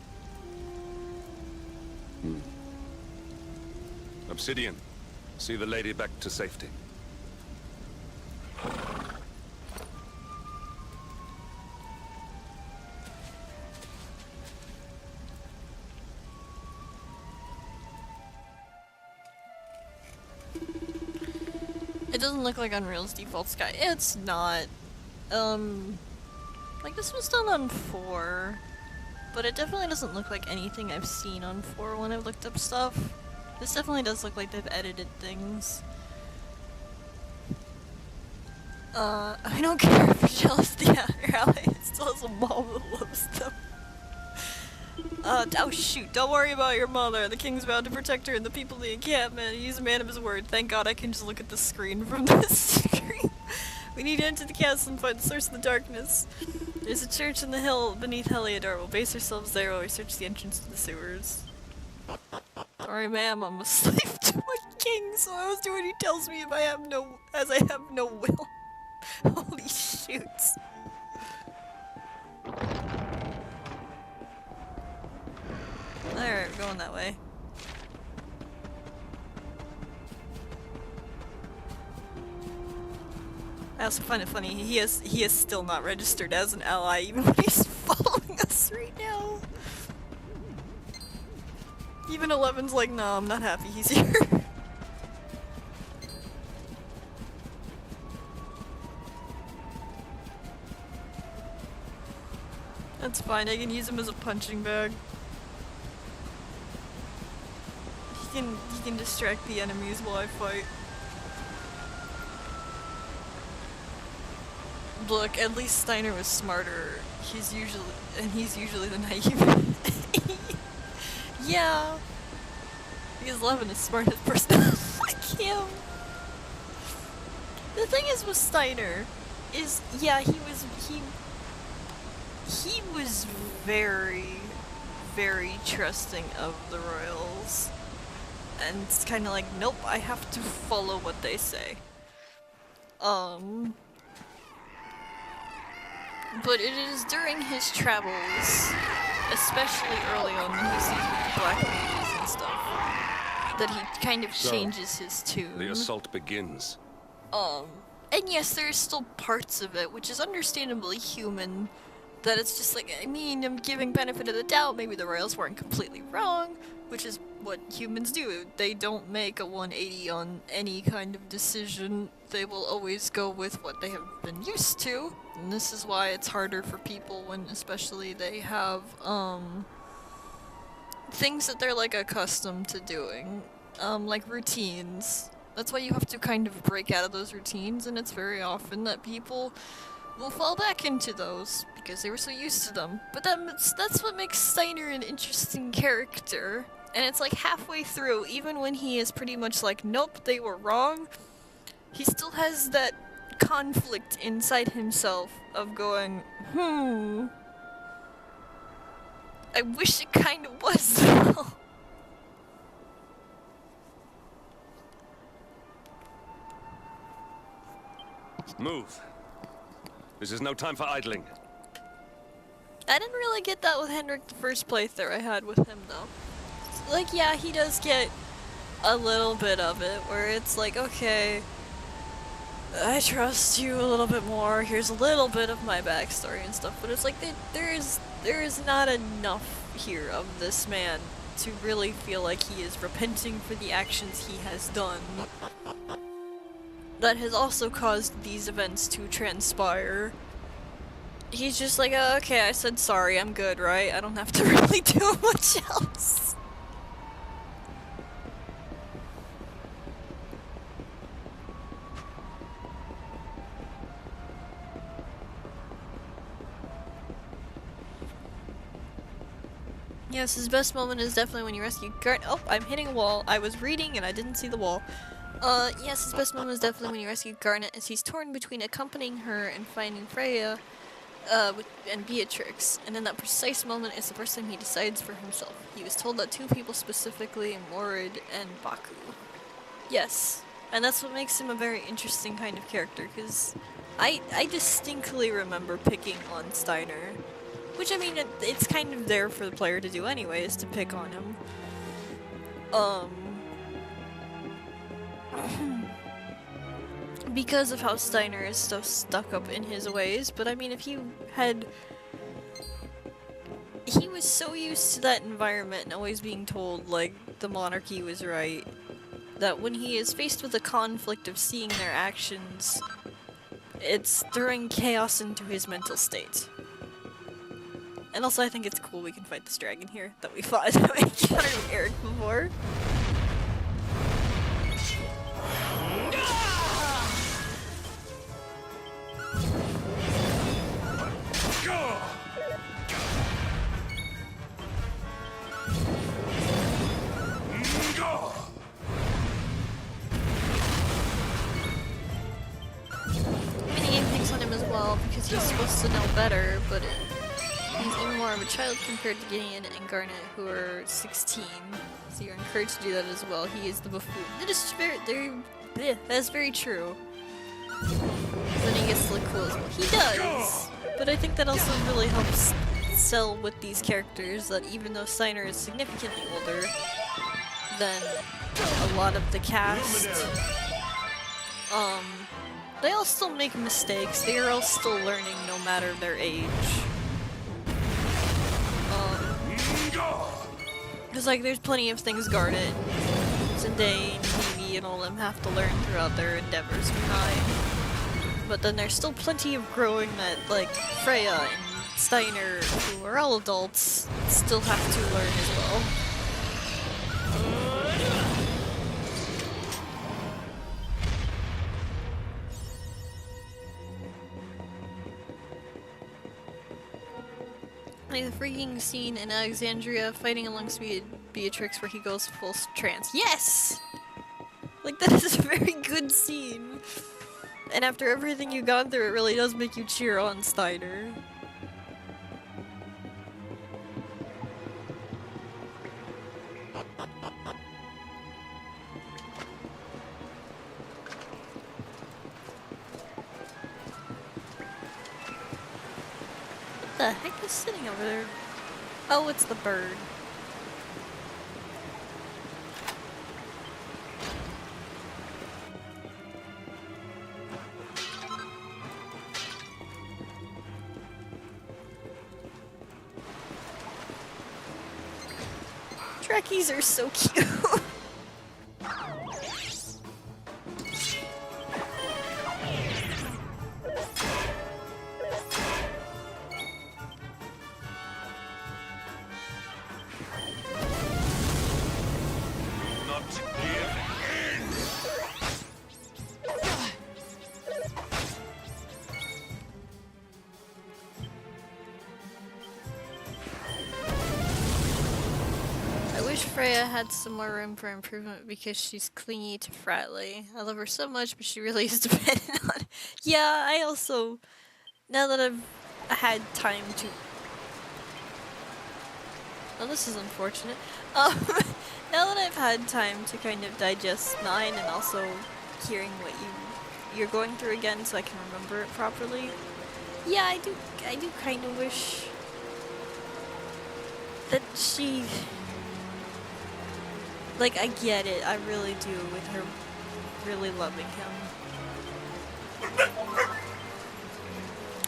Obsidian, see the lady back to safety. It doesn't look like Unreal's default sky. It's not. Like this was done on 4. but it definitely doesn't look like anything I've seen on 4 when I've looked up stuff. This definitely does look like they've edited things. I don't care if you're jealous of the other ally, it still has a mom that loves them. Oh shoot, don't worry about your mother. The king's vowed to protect her and the people of the encampment. He's a man of his word. Thank God I can just look at the screen from this screen. We need to enter the castle and find the source of the darkness. There's a church on the hill beneath Heliodor. We'll base ourselves there while we search the entrance to the sewers. Sorry ma'am, I'm a slave to my king, so I must do what he tells me if I have no will. Holy shoots. Alright, we're going that way. I also find it funny, he is still not registered as an ally even when he's following us right now. Even 11's like, no, I'm not happy he's here. That's fine, I can use him as a punching bag. He can distract the enemies while I fight. Look, at least Steiner was smarter. He's usually the naive. Yeah. Because Levin is smartest person like him. The thing is with Steiner is, yeah, he was very, very trusting of the royals. And it's kind of like, nope, I have to follow what they say. But it is during his travels, especially early on when he sees with the Black Mages and stuff, that he kind of changes his tune. The assault begins. And yes, there's still parts of it, which is understandably human, that it's just like, I mean, I'm giving benefit of the doubt, maybe the royals weren't completely wrong, which is what humans do. They don't make a 180 on any kind of decision. They will always go with what they have been used to. And this is why it's harder for people when especially they have, things that they're like accustomed to doing. Like routines. That's why you have to kind of break out of those routines, and it's very often that people will fall back into those because they were so used to them. But that's what makes Steiner an interesting character. And it's like halfway through, even when he is pretty much like, nope, they were wrong, he still has that conflict inside himself of going, I wish it kind of was though. Move. This is no time for idling. I didn't really get that with Henrik the first playthrough I had with him though. Like, yeah, he does get a little bit of it, where it's like, okay, I trust you a little bit more, here's a little bit of my backstory and stuff, but it's like, there is not enough here of this man to really feel like he is repenting for the actions he has done. That has also caused these events to transpire. He's just like, oh, okay, I said sorry, I'm good, right? I don't have to really do much else. Yes, his best moment is definitely when you rescue Oh, I'm hitting a wall. I was reading and I didn't see the wall. Yes, his best moment is definitely when you rescue Garnet as he's torn between accompanying her and finding Freya, and Beatrix. And in that precise moment is the first time he decides for himself. He was told that 2 people specifically, Morid and Baku. Yes, and that's what makes him a very interesting kind of character, because I distinctly remember picking on Steiner. Which, I mean, it's kind of there for the player to do anyway, is to pick on him. Because of how Steiner is so stuck up in his ways, but I mean, if he was so used to that environment and always being told, like, the monarchy was right, that when he is faced with the conflict of seeing their actions, it's throwing chaos into his mental state. And also I think it's cool we can fight this dragon here that we fought that we encountered with Eric before. Minigame picks on him as well because he's supposed to know better, but he's even more of a child compared to Gideon and Garnet, who are 16. So you're encouraged to do that as well. He is the buffoon. That's very true. Then he gets to look cool as well. He does! But I think that also really helps sell with these characters that even though Steiner is significantly older than a lot of the cast, they all still make mistakes. They are all still learning no matter their age. Because, like, there's plenty of things Garnet, Zendaya, and Vivi and all them have to learn throughout their endeavors in Kai. But then there's still plenty of growing that, like, Freya and Steiner, who are all adults, still have to learn as well. Like the freaking scene in Alexandria fighting alongside Beatrix where he goes full trance. Yes! Like, that is a very good scene. And after everything you've gone through, it really does make you cheer on Steiner. What the heck is sitting over there? Oh, it's the bird. Trekkies are so cute. Freya had some more room for improvement because she's clingy to Fratley. I love her so much, but she really is dependent on... Yeah, I also... Now that I've had time to... Oh, this is unfortunate. Now that I've had time to kind of digest 9 and also hearing what you're going through again so I can remember it properly. Yeah, I do kind of wish that she... Like, I get it, I really do, with her really loving him.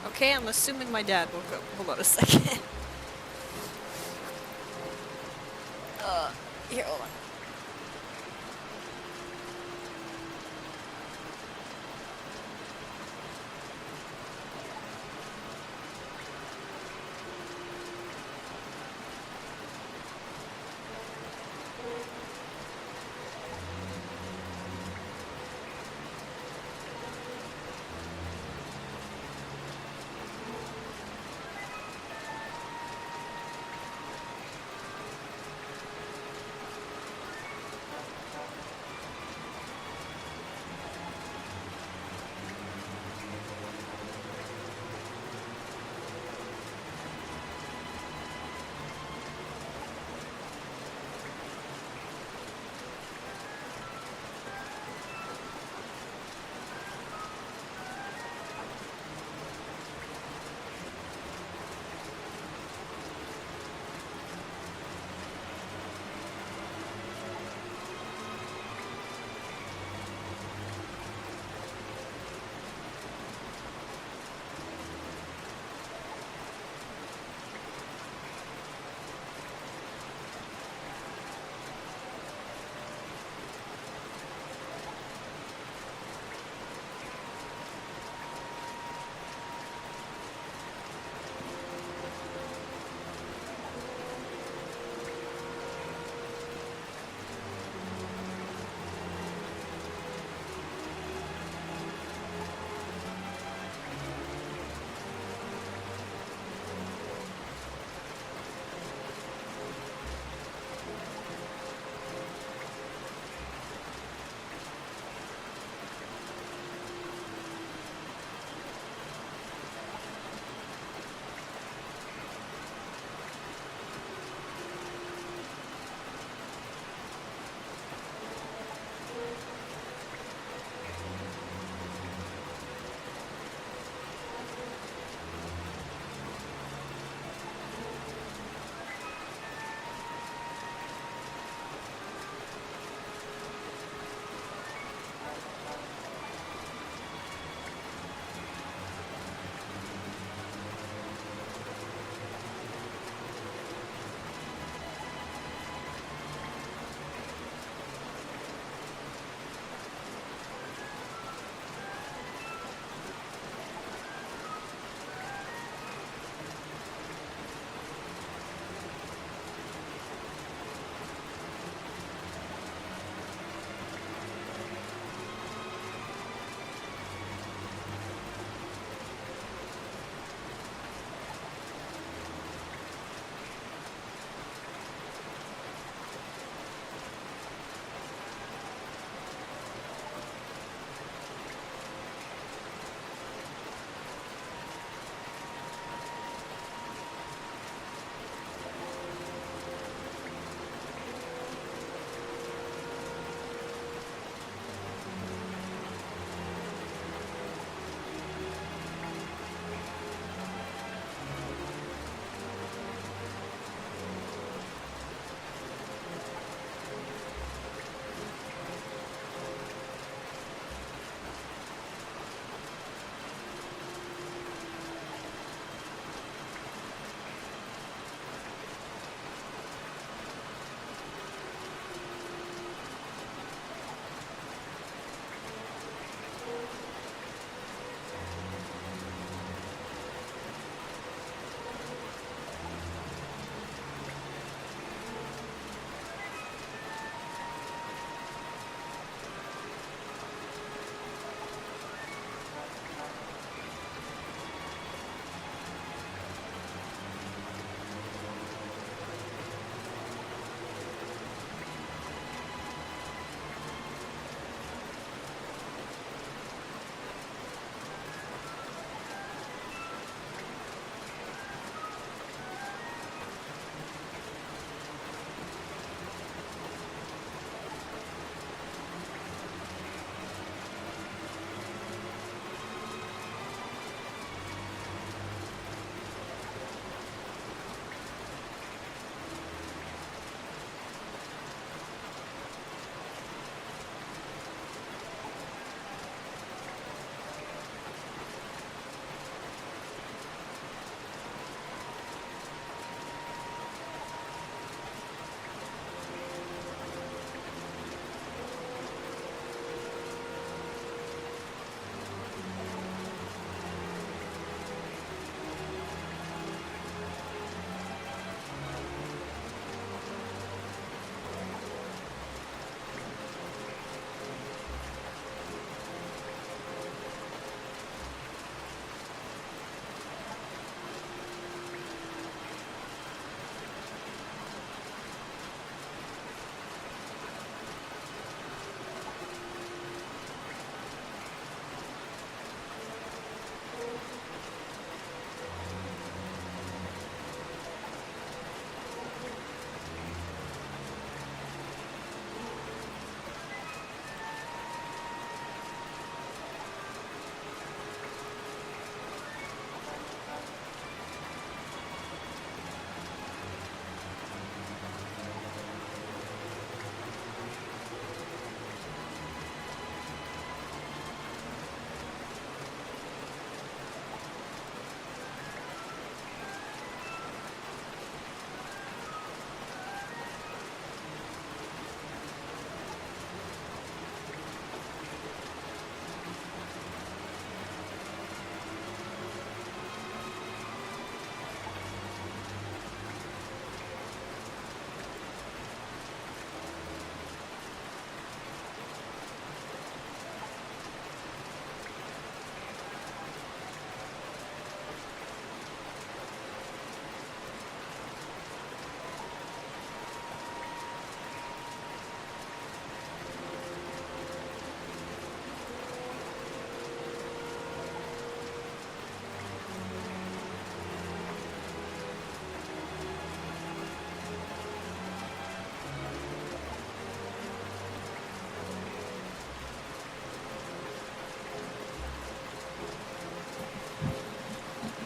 Okay, I'm assuming my dad woke up. Hold on a second. Here, hold on.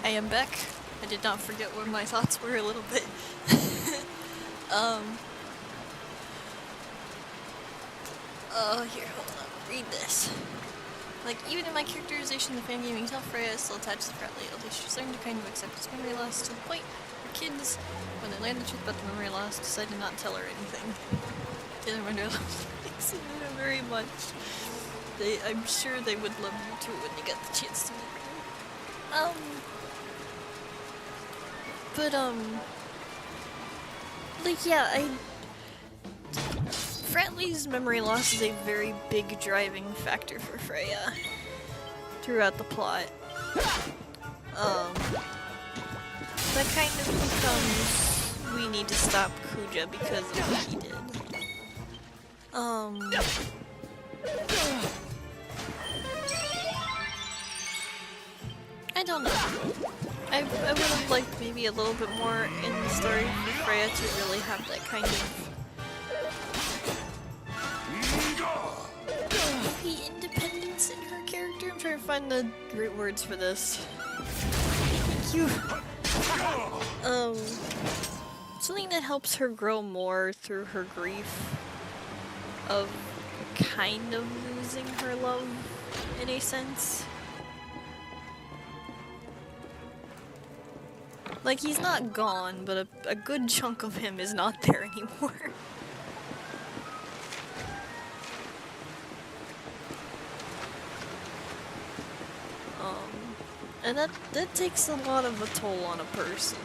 I am back. I did not forget where my thoughts were a little bit. Here, hold on. Read this. Like, even in my characterization of fan gaming self, Freya is still attached to Bradley, although she's learned to kind of accept his memory loss to the point where kids, when they learn the truth about the memory loss, decide to not tell her anything. Taylor Wonderland likes her very much. I'm sure they would love you too when you get the chance to meet her. Like, yeah, Bradley's memory loss is a very big driving factor for Freya throughout the plot. That kind of becomes, we need to stop Kuja because of what he did. I don't know. I would have liked maybe a little bit more in the story for Freya to really have that kind of maybe independence in her character. I'm trying to find the right words for this. Thank you. Something that helps her grow more through her grief of kind of losing her love in a sense. Like, he's not gone, but a good chunk of him is not there anymore. And that takes a lot of a toll on a person.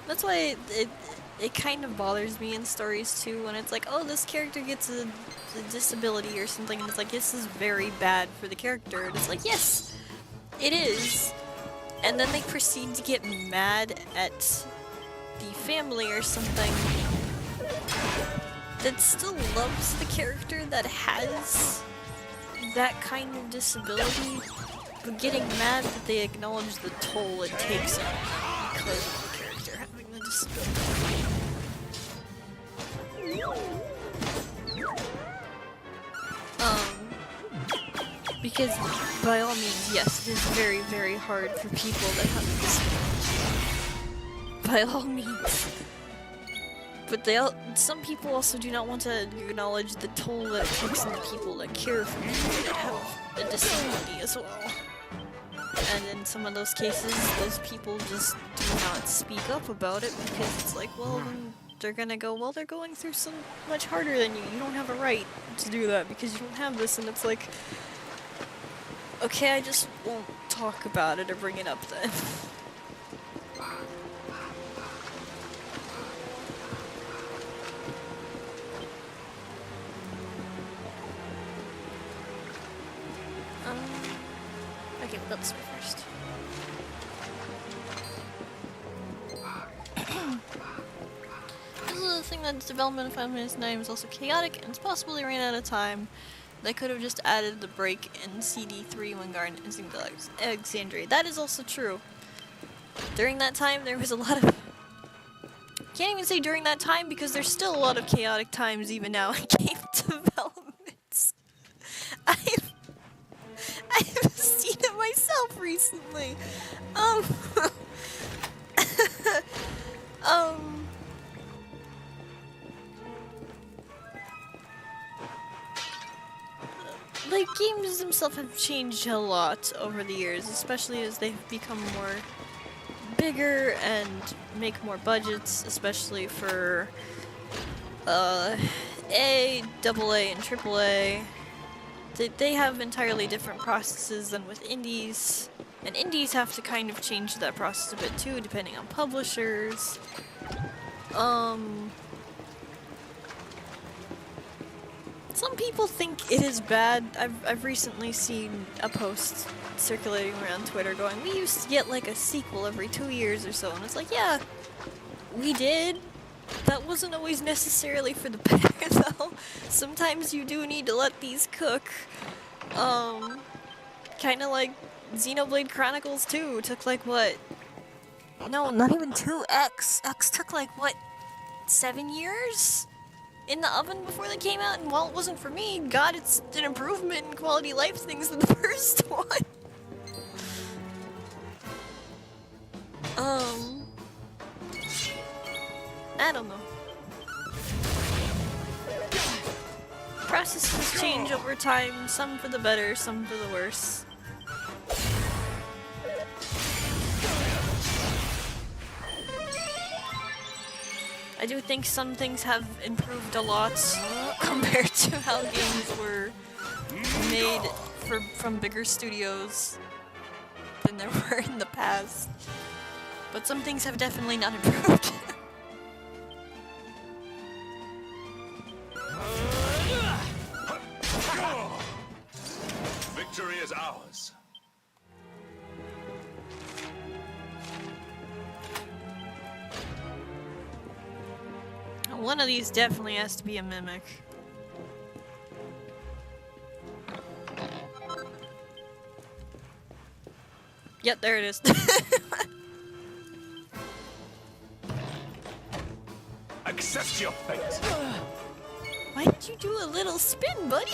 That's why it kind of bothers me in stories too, when it's like, oh, this character gets a disability or something, and it's like, this is very bad for the character. And it's like, yes, it is. And then they proceed to get mad at the family or something that still loves the character that has that kind of disability, but getting mad that they acknowledge the toll it takes on them because of the character having the disability. Because by all means, yes, it is very, very hard for people that have a disability. By all means. But some people also do not want to acknowledge the toll that it takes on the people that care for people that have a disability as well. And in some of those cases, those people just do not speak up about it because it's like, well, then they're gonna go, well, they're going through so much harder than you. You don't have a right to do that because you don't have this. And it's like, okay, I just won't talk about it or bring it up then. Okay, we'll go this way first. This is the thing that the development of Final Fantasy IX is also chaotic, and it's possible they ran out of time. They could have just added the break in CD3 when Garden Instinct Alexandria. That is also true. During that time, there was a lot of... Can't even say during that time, because there's still a lot of chaotic times even now in game developments. I've seen it myself recently. Like, games themselves have changed a lot over the years, especially as they've become more bigger and make more budgets, especially for AA, and AAA. They have entirely different processes than with indies, and indies have to kind of change that process a bit too, depending on publishers. Some people think it is bad. I've recently seen a post circulating around Twitter going, we used to get like a sequel every 2 years or so, and it's like, yeah, we did. That wasn't always necessarily for the better, though. Sometimes you do need to let these cook. Kinda like Xenoblade Chronicles 2 took like, what? No, not even 2. X took like, what, 7 years? in the oven before they came out, and while it wasn't for me, God, it's an improvement in quality of life things than the first one. I don't know. Processes change over time, some for the better, some for the worse. I do think some things have improved a lot compared to how games were made from bigger studios than there were in the past. But some things have definitely not improved. Victory is ours. One of these definitely has to be a mimic. Yep, there it is. Accept your fate. Why did you do a little spin, buddy?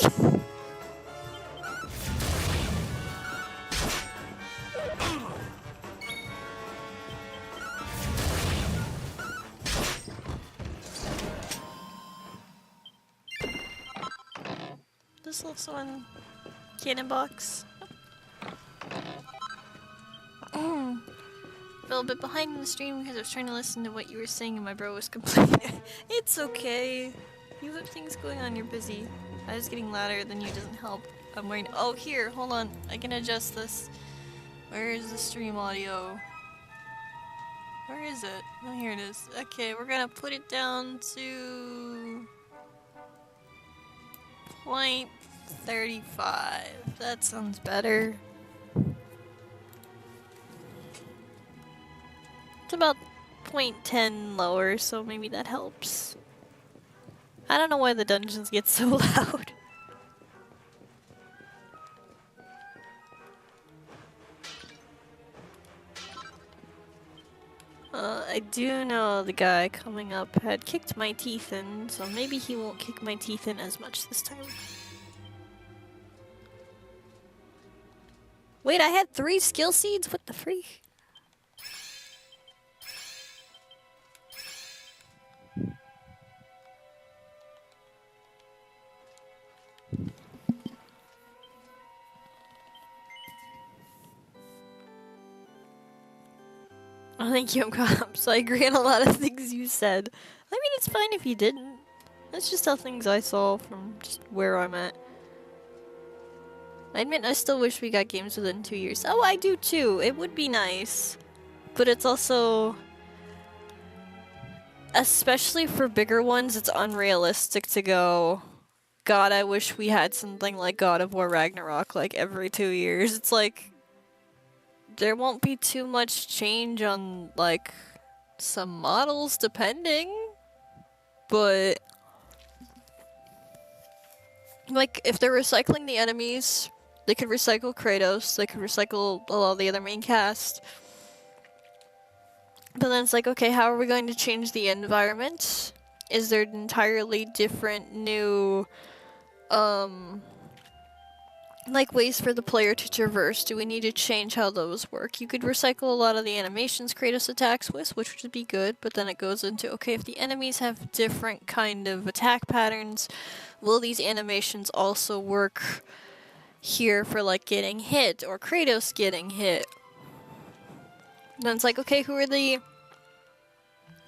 This looks on cannon box. Fell a bit behind in the stream because I was trying to listen to what you were saying and my bro was complaining. It's okay. You have things going on, you're busy. I was getting louder than you, doesn't help. I'm wearing— oh, here, hold on. I can adjust this. Where is the stream audio? Where is it? Oh, here it is. Okay, we're gonna put it down to 0.35. That sounds better. It's about 0.10 lower, so maybe that helps. I don't know why the dungeons get so loud. I do know the guy coming up had kicked my teeth in, so maybe he won't kick my teeth in as much this time. Wait, I had 3 skill seeds? What the freak? Oh, thank you, Cops. I agree on a lot of things you said. I mean, it's fine if you didn't. That's just how things I saw from just where I'm at. I admit I still wish we got games within 2 years. Oh, I do too. It would be nice. But it's also... especially for bigger ones, it's unrealistic to go, God, I wish we had something like God of War Ragnarok like every 2 years. It's like... there won't be too much change on, like, some models, depending. But... like, if they're recycling the enemies, they could recycle Kratos, they could recycle a lot of the other main cast. But then it's like, okay, how are we going to change the environment? Is there an entirely different new, like, ways for the player to traverse? Do we need to change how those work? You could recycle a lot of the animations Kratos attacks with, which would be good, but then it goes into, okay, if the enemies have different kind of attack patterns, will these animations also work here for, like, getting hit, or Kratos getting hit? And then it's like, okay, who are the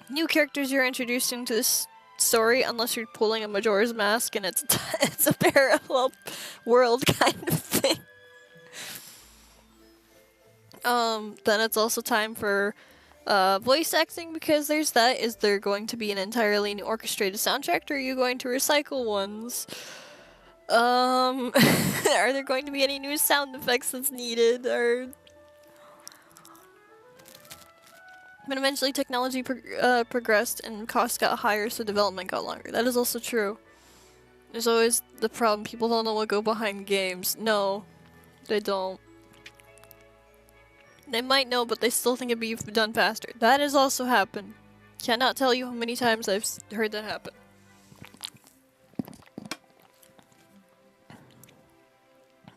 new characters you're introducing to this story, unless you're pulling a Majora's Mask and it's it's a parallel world kind of thing. Then it's also time for voice acting, because there's that. Is there going to be an entirely new orchestrated soundtrack, or are you going to recycle ones? Are there going to be any new sound effects that's needed, or... But eventually technology progressed and costs got higher, so development got longer. That is also true. There's always the problem, people don't know what go behind games. No, they don't. They might know, but they still think it'd be done faster. That has also happened. Cannot tell you how many times I've heard that happen.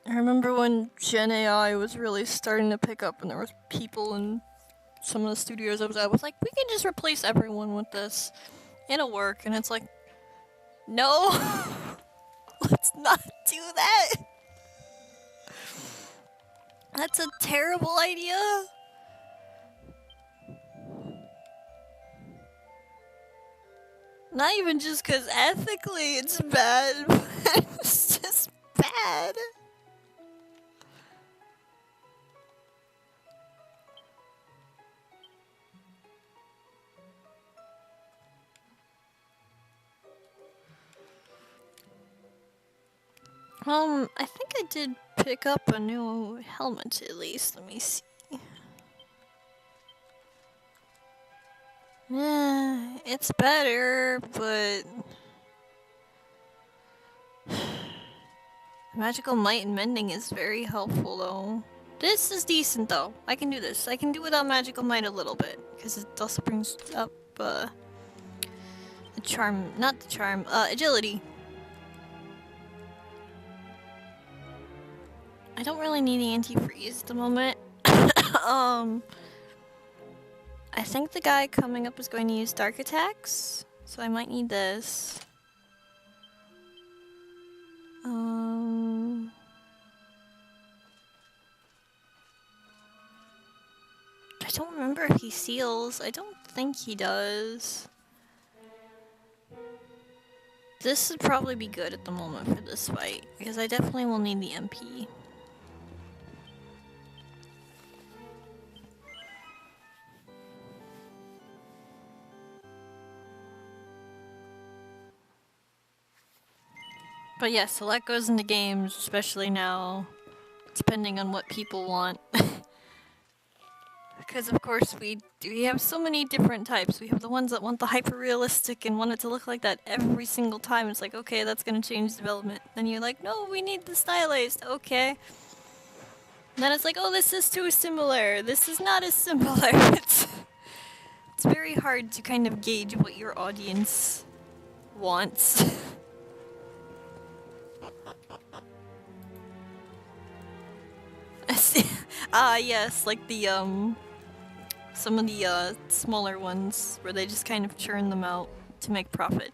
I remember when Gen AI was really starting to pick up and there was people in some of the studios I was like, we can just replace everyone with this. It'll work. And it's like, no, let's not do that. That's a terrible idea. Not even just because ethically it's bad, but it's just bad. I think I did pick up a new helmet at least. Let me see. Yeah, it's better, but magical might and mending is very helpful though. This is decent though. I can do this. I can do without magical might a little bit because it also brings up the charm, not the charm, agility. I don't really need anti-freeze at the moment. I think the guy coming up is going to use dark attacks, so I might need this. I don't remember if he seals. I don't think he does. This would probably be good at the moment for this fight, because I definitely will need the MP. But yeah, so that goes into games, especially now, depending on what people want. Because of course we have so many different types. We have the ones that want the hyper-realistic and want it to look like that every single time. It's like, okay, that's gonna change development. Then you're like, no, we need the stylized, okay. And then it's like, oh, this is too similar. This is not as similar. It's very hard to kind of gauge what your audience wants. Yes, like the, some of the, smaller ones, where they just kind of churn them out to make profit.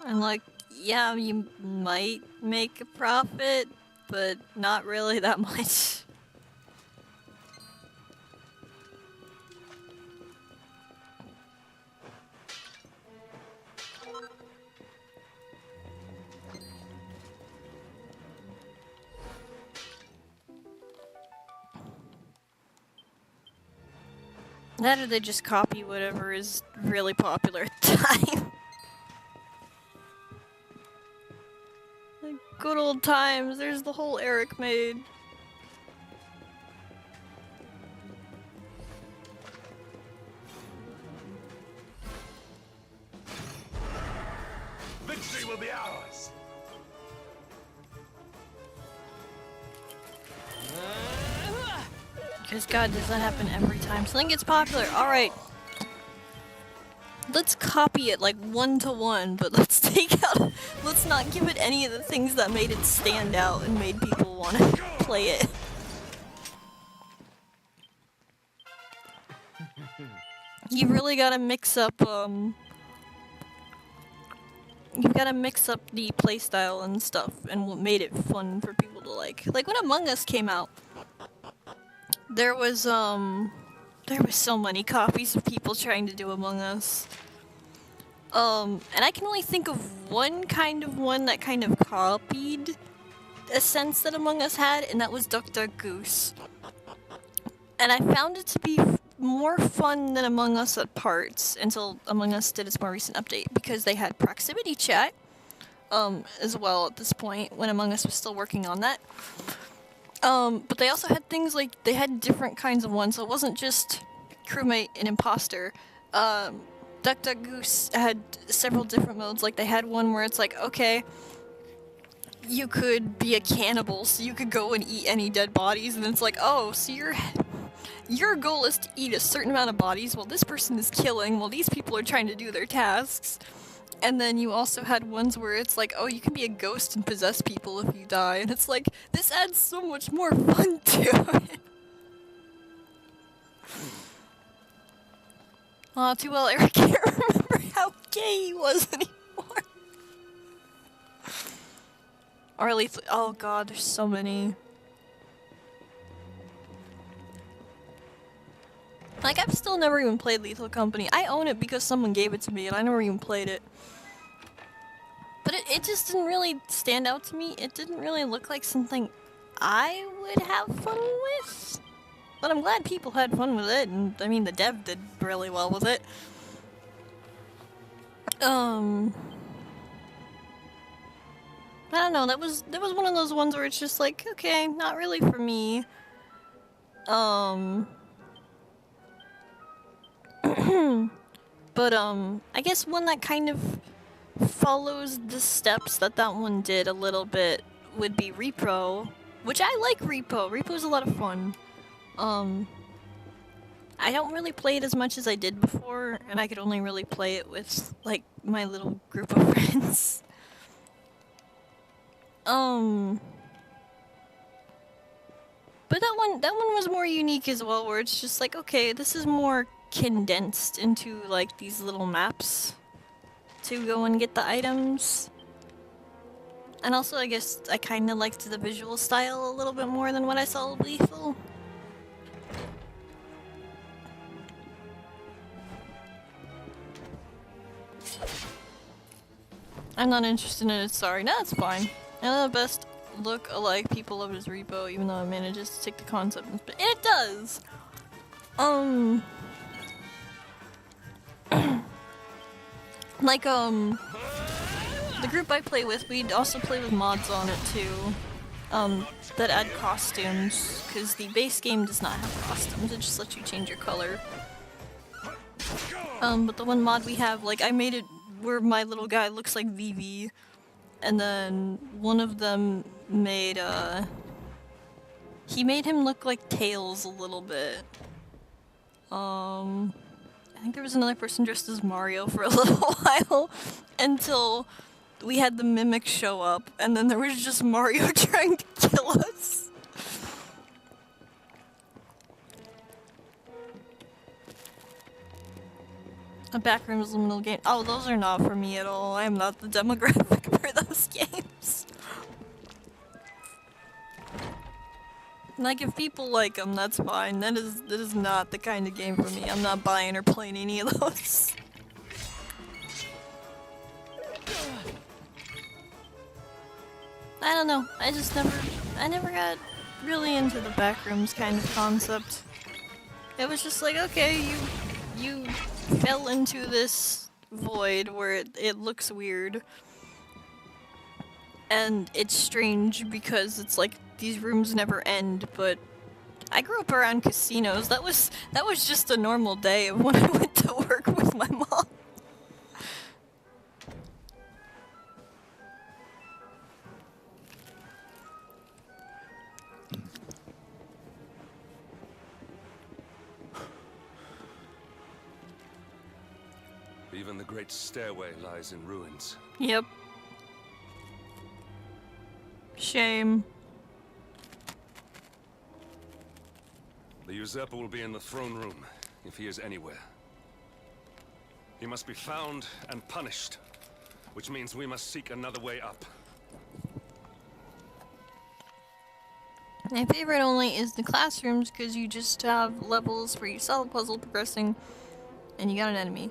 And like, yeah, you might make a profit, but not really that much. That or they just copy whatever is really popular at the time. Like good old times, there's the whole Eric made. Victory will be ours! Because God, does that happen every time something gets popular? Alright. Let's copy it like 1-to-1, but let's let's not give it any of the things that made it stand out and made people want to play it. You really gotta mix up, you've gotta mix up the playstyle and stuff and what made it fun for people to like. Like when Among Us came out, there was so many copies of people trying to do Among Us. And I can only think of one that kind of copied a sense that Among Us had, and that was Duck Duck Goose. And I found it to be more fun than Among Us at parts until Among Us did its more recent update, because they had proximity chat as well at this point when Among Us was still working on that. But they also had things like, they had different kinds of ones, so it wasn't just crewmate and imposter. Duck Duck Goose had several different modes. Like they had one where it's like, okay, you could be a cannibal, so you could go and eat any dead bodies, and then it's like, oh, so your goal is to eat a certain amount of bodies while this person is killing while these people are trying to do their tasks. And then you also had ones where it's like, oh, you can be a ghost and possess people if you die. And it's like, this adds so much more fun to it. Aw, too well Eric can't remember how gay he was anymore. Or Lethal. Oh god, there's so many. Like, I've still never even played Lethal Company. I own it because someone gave it to me and I never even played it. But it just didn't really stand out to me. It didn't really look like something I would have fun with. But I'm glad people had fun with it, and I mean the dev did really well with it. I don't know, that was one of those ones where it's just like, okay, not really for me. But I guess one that kind of follows the steps that one did a little bit would be Repro, which I like Repo. Repo's a lot of fun. I don't really play it as much as I did before, and I could only really play it with, like, my little group of friends. But that one was more unique as well, where it's just like, okay, this is more condensed into, like, these little maps to go and get the items. And also, I guess I kind of liked the visual style a little bit more than what I saw with Lethal. I'm not interested in it, sorry. No, it's fine. None of the best look-alike people love his Repo, even though it manages to take the concept and it does! Like, the group I play with, we'd also play with mods on it too. That add costumes, because the base game does not have costumes, it just lets you change your color. But the one mod we have, like, I made it where my little guy looks like Vivi, and then one of them made, he made him look like Tails a little bit. I think there was another person dressed as Mario for a little while, until we had the mimic show up, and then there was just Mario trying to kill us. A Backrooms liminal game. Oh, those are not for me at all. I am not the demographic for those games. Like, if people like them, that's fine. That is not the kind of game for me. I'm not buying or playing any of those. I don't know. I never got really into the Backrooms kind of concept. It was just like, okay, you fell into this void where it looks weird. And it's strange because it's like these rooms never end, but I grew up around casinos. That was just a normal day of when I went to work with my mom. Even the great stairway lies in ruins. Yep. Shame. The usurper will be in the throne room, if he is anywhere. He must be found and punished, which means we must seek another way up. My favorite only is the classrooms, because you just have levels where you solve a puzzle progressing, and you got an enemy.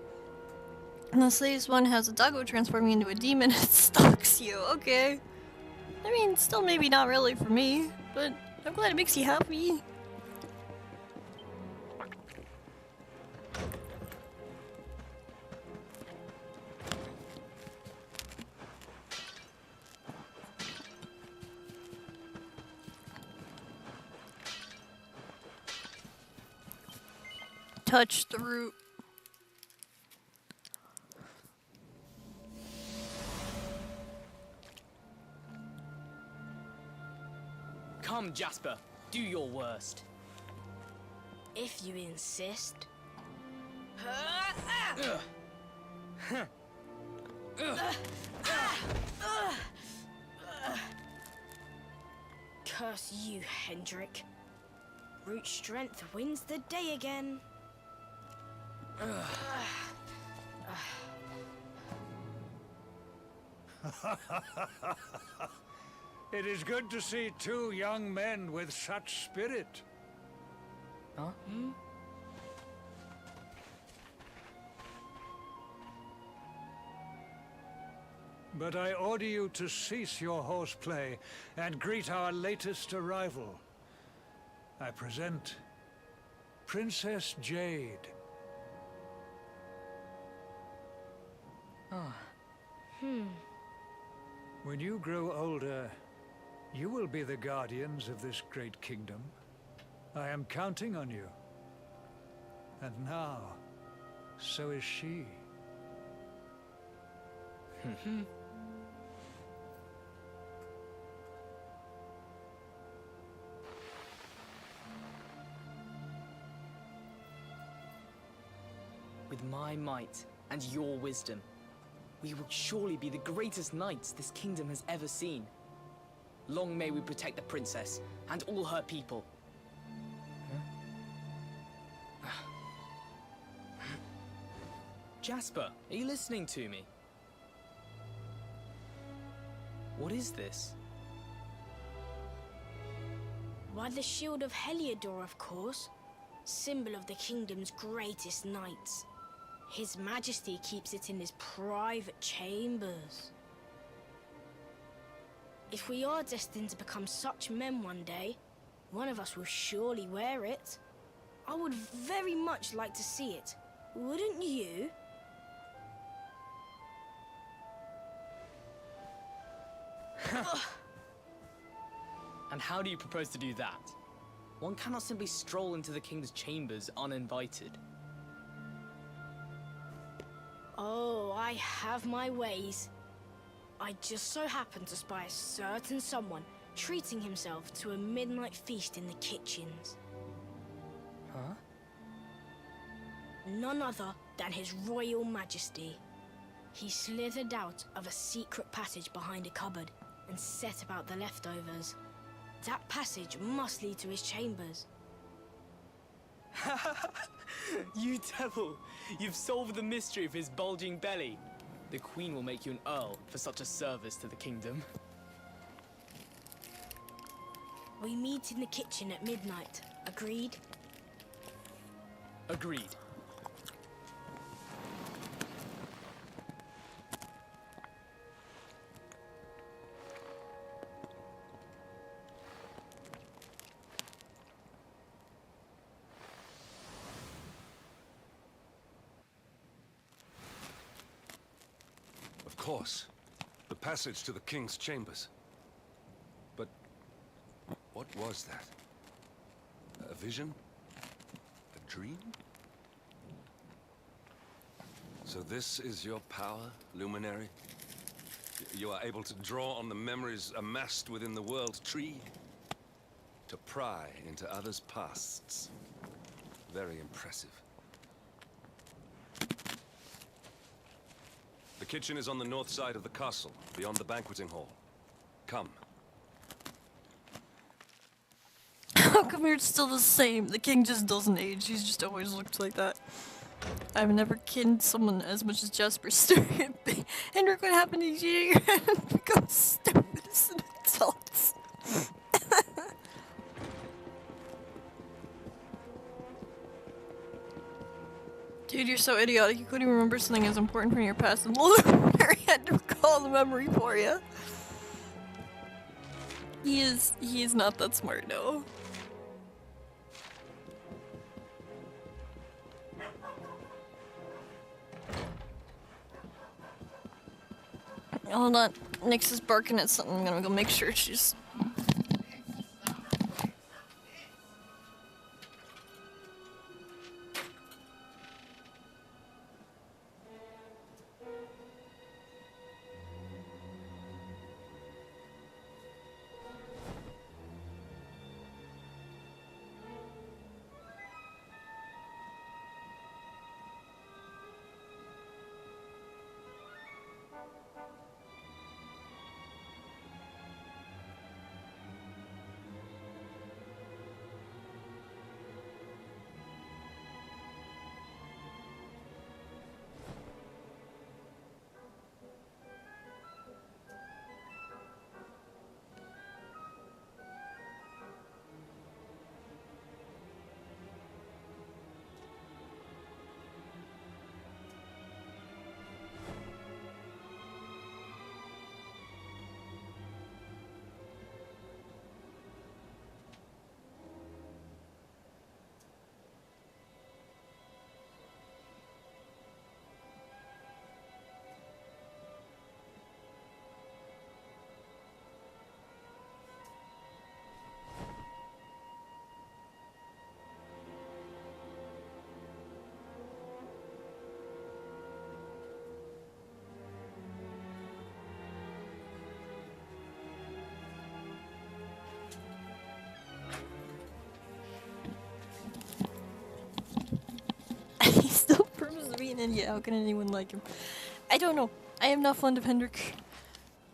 And this latest one has a doggo transforming into a demon and it stalks you. Okay. I mean, still maybe not really for me, but I'm glad it makes you happy. Touch the root. Come, Jasper, do your worst. If you insist. Curse you, Hendrik. Brute strength wins the day again. It is good to see two young men with such spirit. Huh? But I order you to cease your horseplay and greet our latest arrival. I present Princess Jade. When you grow older, you will be the guardians of this great kingdom. I am counting on you. And now, so is she. With my might and your wisdom, we will surely be the greatest knights this kingdom has ever seen. Long may we protect the princess and all her people. Jasper, are you listening to me? What is this? Why, the shield of Heliodor, of course. Symbol of the kingdom's greatest knights. His Majesty keeps it in his private chambers. If we are destined to become such men one day, one of us will surely wear it. I would very much like to see it. Wouldn't you? And how do you propose to do that? One cannot simply stroll into the king's chambers uninvited. Oh, I have my ways. I just so happened to spy a certain someone treating himself to a midnight feast in the kitchens. Huh? None other than His Royal Majesty. He slithered out of a secret passage behind a cupboard and set about the leftovers. That passage must lead to his chambers. You devil! You've solved the mystery of his bulging belly. The Queen will make you an Earl for such a service to the kingdom. We meet in the kitchen at midnight. Agreed? Agreed. Of course. The passage to the king's chambers. But what was that? A vision? A dream? So this is your power, Luminary? You are able to draw on the memories amassed within the world tree to pry into others' pasts. Very impressive. The kitchen is on the north side of the castle, beyond the banqueting hall. Come. How come you're still the same? The king just doesn't age, he's just always looked like that. I've never kidded someone as much as Jasper staring at me. Hendrik, what happened to you? And become stupid as an adult. Dude, you're so idiotic. You couldn't even remember something as important from your past, and Luminary had to recall the memory for you. He is not that smart, no. Hold on, Nyx is barking at something. I'm gonna go make sure she's... And yeah, how can anyone like him? I don't know. I am not fond of Hendrik.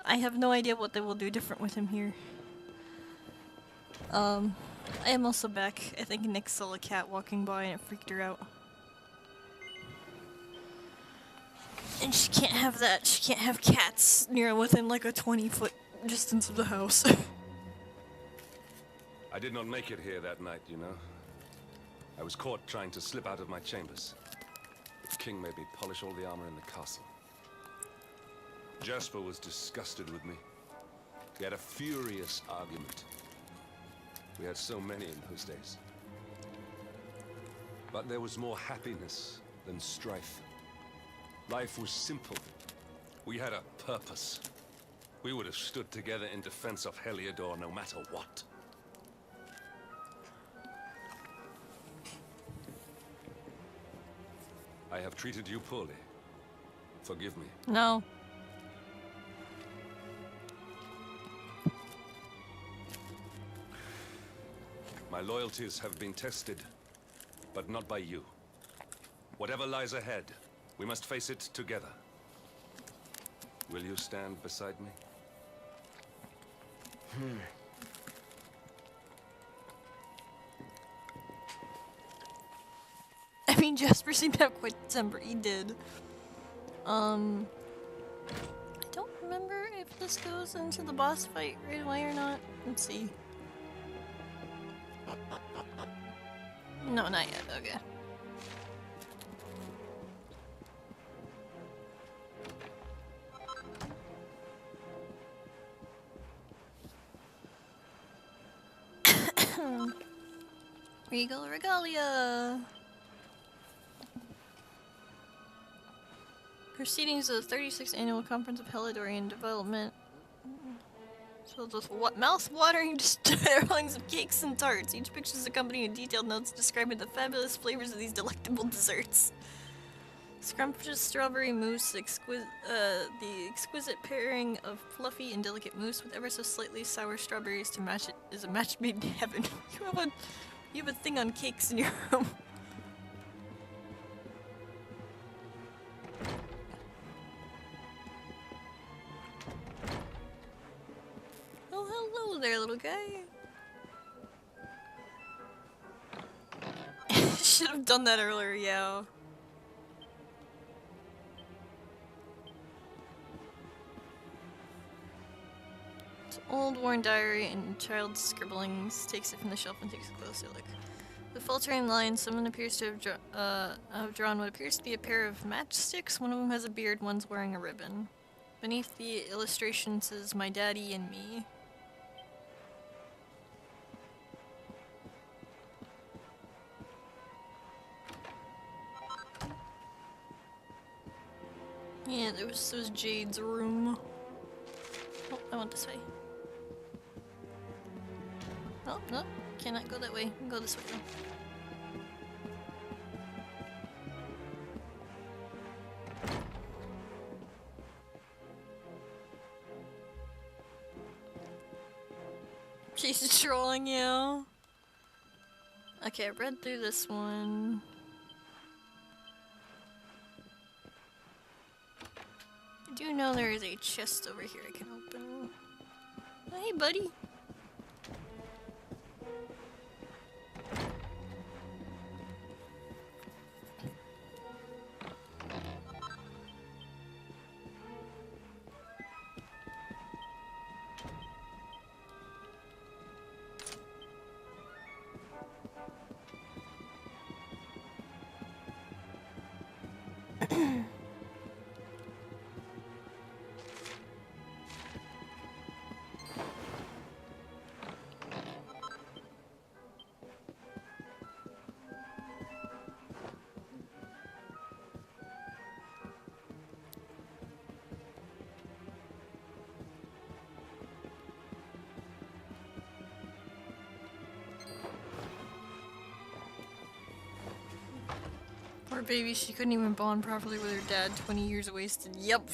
I have no idea what they will do different with him here. I am also back. I think Nick saw a cat walking by and it freaked her out. And she can't have that. She can't have cats near within like a 20-foot distance of the house. I did not make it here that night, you know. I was caught trying to slip out of my chambers. The king made me polish all the armor in the castle. Jasper was disgusted with me. We had a furious argument. We had so many in those days. But there was more happiness than strife. Life was simple. We had a purpose. We would have stood together in defense of Heliodor no matter what. I have treated you poorly. Forgive me. No. My loyalties have been tested, but not by you. Whatever lies ahead, we must face it together. Will you stand beside me? I mean, Jasper seemed to have quite the temper. He did. I don't remember if this goes into the boss fight right away or not. Let's see. No, not yet. Okay. Regal Regalia! Proceedings of the 36th Annual Conference of Helidorian Development. So just what mouth-watering destroyings of cakes and tarts. Each picture is accompanied with detailed notes describing the fabulous flavors of these delectable desserts. Scrumptious strawberry mousse, the exquisite pairing of fluffy and delicate mousse with ever so slightly sour strawberries to match it is a match made in heaven. You have a thing on cakes in your room. Oh, hello there, little guy. Should have done that earlier, yeah. Old worn diary and child's scribblings. Takes it from the shelf and takes a closer look. The faltering line, someone appears to have drawn what appears to be a pair of matchsticks. One of them has a beard, one's wearing a ribbon. Beneath the illustration says, "My daddy and me." Yeah, this was Jade's room. Oh, I went this way. Oh, no, cannot go that way. Go this way though. She's trolling you. Okay, I read through this one. I do know there is a chest over here I can open. Oh, hey, buddy. Poor baby, she couldn't even bond properly with her dad. 20 years wasted. Yep.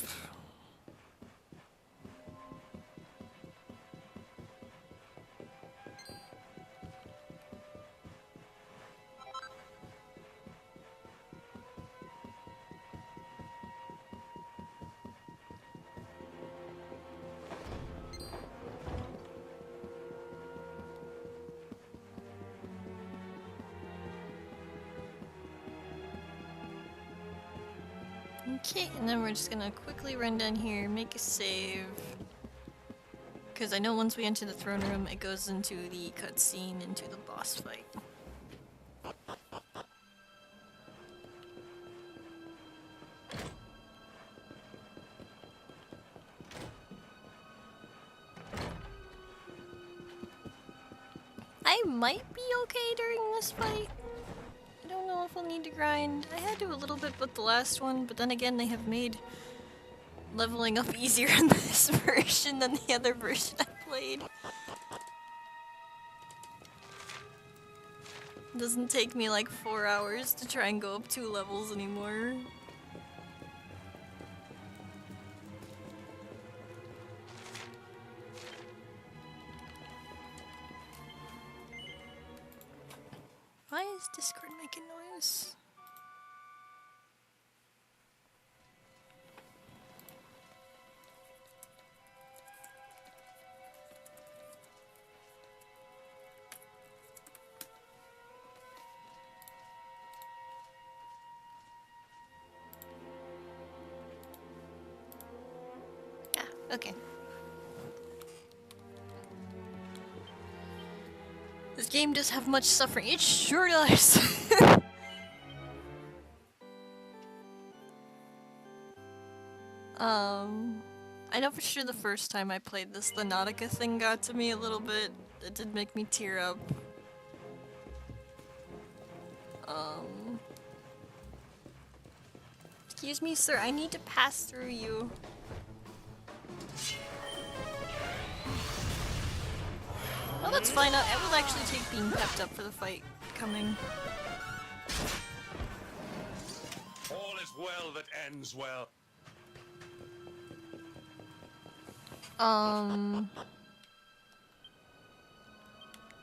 Okay, and then we're just gonna quickly run down here, make a save. Because I know once we enter the throne room, it goes into the cutscene, into the boss fight. I might be okay during this fight. I don't know if we'll need to grind. I had to a little bit with the last one, but then again they have made leveling up easier in this version than the other version I played. It doesn't take me like 4 hours to try and go up 2 levels anymore. Why is Discord making noise? Okay. This game does have much suffering. It sure does. I know for sure the first time I played this, the Nautica thing got to me a little bit. It did make me tear up. Excuse me, sir, I need to pass through you. Oh, that's fine. It will actually take being pepped up for the fight coming. All is well that ends well.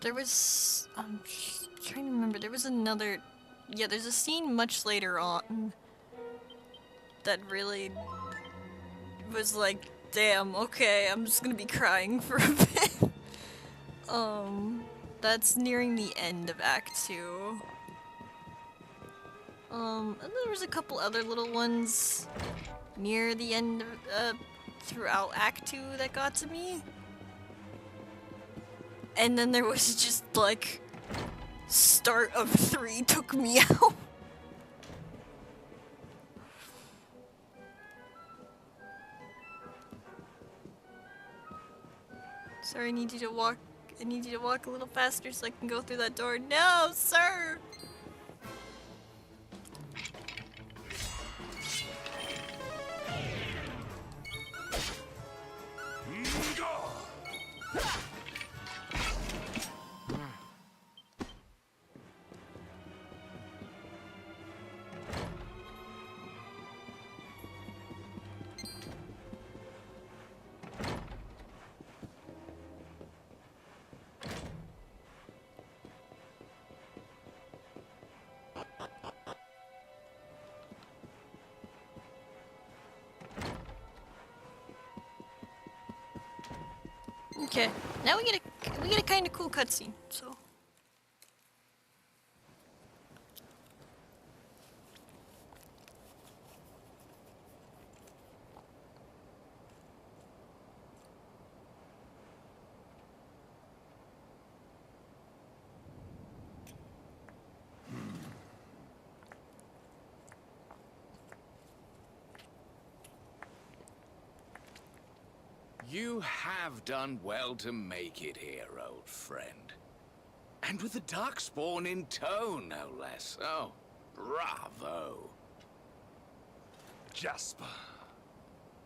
There was... I'm just trying to remember. There was another... Yeah, there's a scene much later on that really was like, damn, okay, I'm just gonna be crying for a bit. That's nearing the end of Act 2. And there was a couple other little ones near the end of, throughout Act 2 that got to me. And then there was just, like, start of 3 took me out. Sorry, I need you to walk a little faster so I can go through that door. No, sir! Okay, now we get a kind of cool cutscene. So. You have done well to make it here, old friend. And with the Darkspawn in tow, no less. Oh, bravo. Jasper.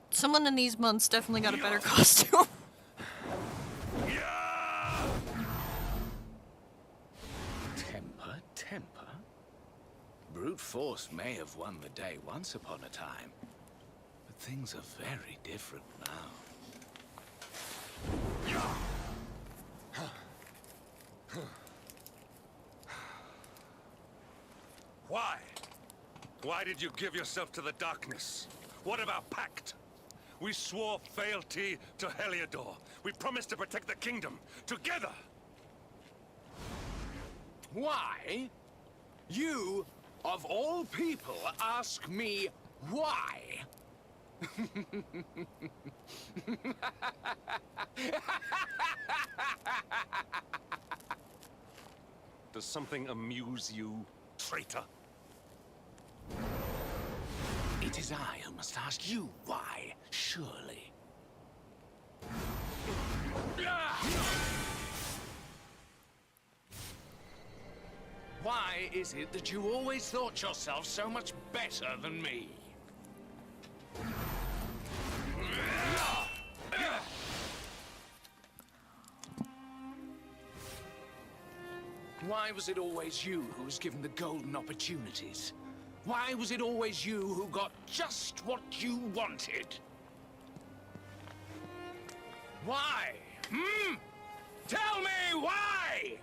Someone in these months definitely got a better costume. Temper? Brute force may have won the day once upon a time, but things are very different now. Why? Why did you give yourself to the darkness? What of our pact? We swore fealty to Heliodor. We promised to protect the kingdom together. Why? You, of all people, ask me Why? Does something amuse you, traitor? It is I who must ask you why, surely. Why is it that you always thought yourself so much better than me? Why was it always you who was given the golden opportunities? Why was it always you who got just what you wanted? Why? Hmm? Tell me why!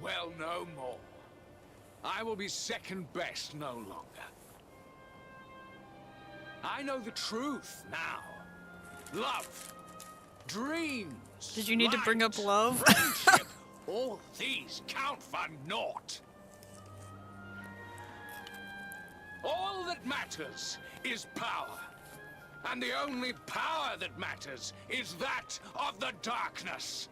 Well, no more. I will be second best no longer. I know the truth now. Love, dreams. Did you need to bring up light, love? friendship, all these count for naught. All that matters is power. And the only power that matters is that of the darkness.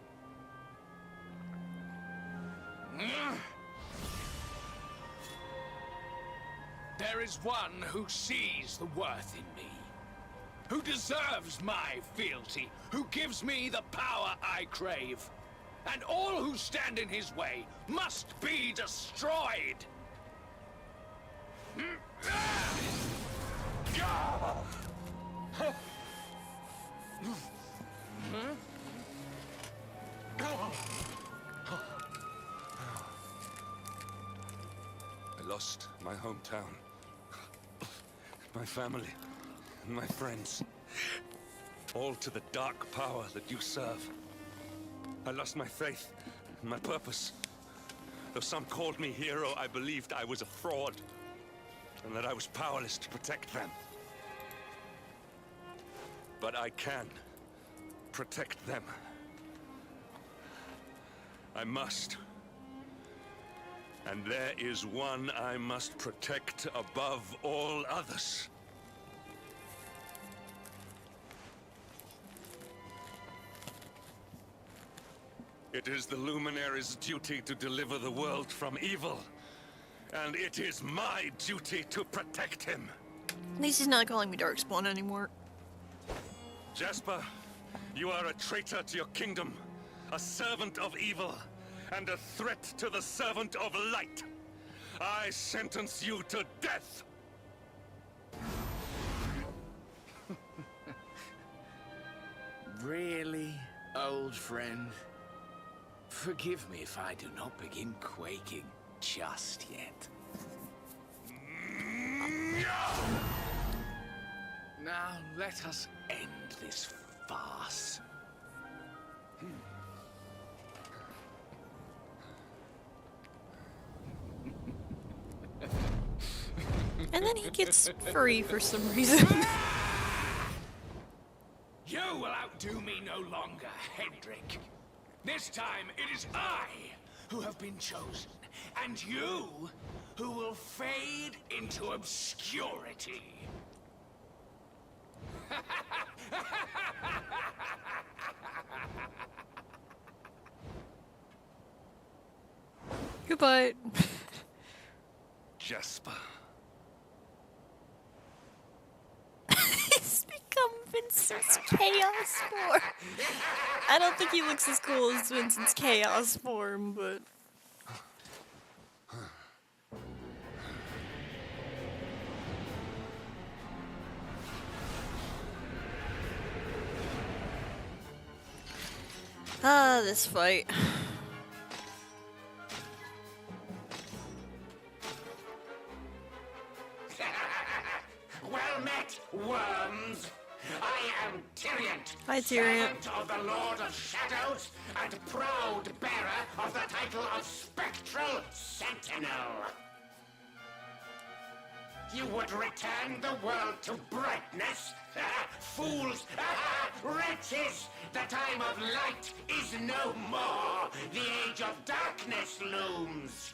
There is one who sees the worth in me, who deserves my fealty, who gives me the power I crave. And all who stand in his way must be destroyed. I lost my hometown, my family, and my friends. All to the dark power that you serve. I lost my faith, and my purpose. Though some called me hero, I believed I was a fraud, and that I was powerless to protect them. But I can protect them. I must. And there is one I must protect above all others. It is the Luminary's duty to deliver the world from evil. And it is my duty to protect him. At least he's not calling me Darkspawn anymore. Jasper, you are a traitor to your kingdom, a servant of evil, and a threat to the servant of light. I sentence you to death! Really, old friend? Forgive me if I do not begin quaking just yet. Now let us end this farce. And then he gets free for some reason. You will outdo me no longer, Hendrik. This time it is I who have been chosen, and you who will fade into obscurity. Goodbye. Jasper. He's become Vincent's chaos form. I don't think he looks as cool as Vincent's chaos form, but... Ah, this fight. Well met, worms. I am Tyrion. Hi, Tyrion. Servant of the Lord of Shadows and proud bearer of the title of Spectral Sentinel. You would return the world to brightness? Fools! Wretches! The time of light is no more. The age of darkness looms.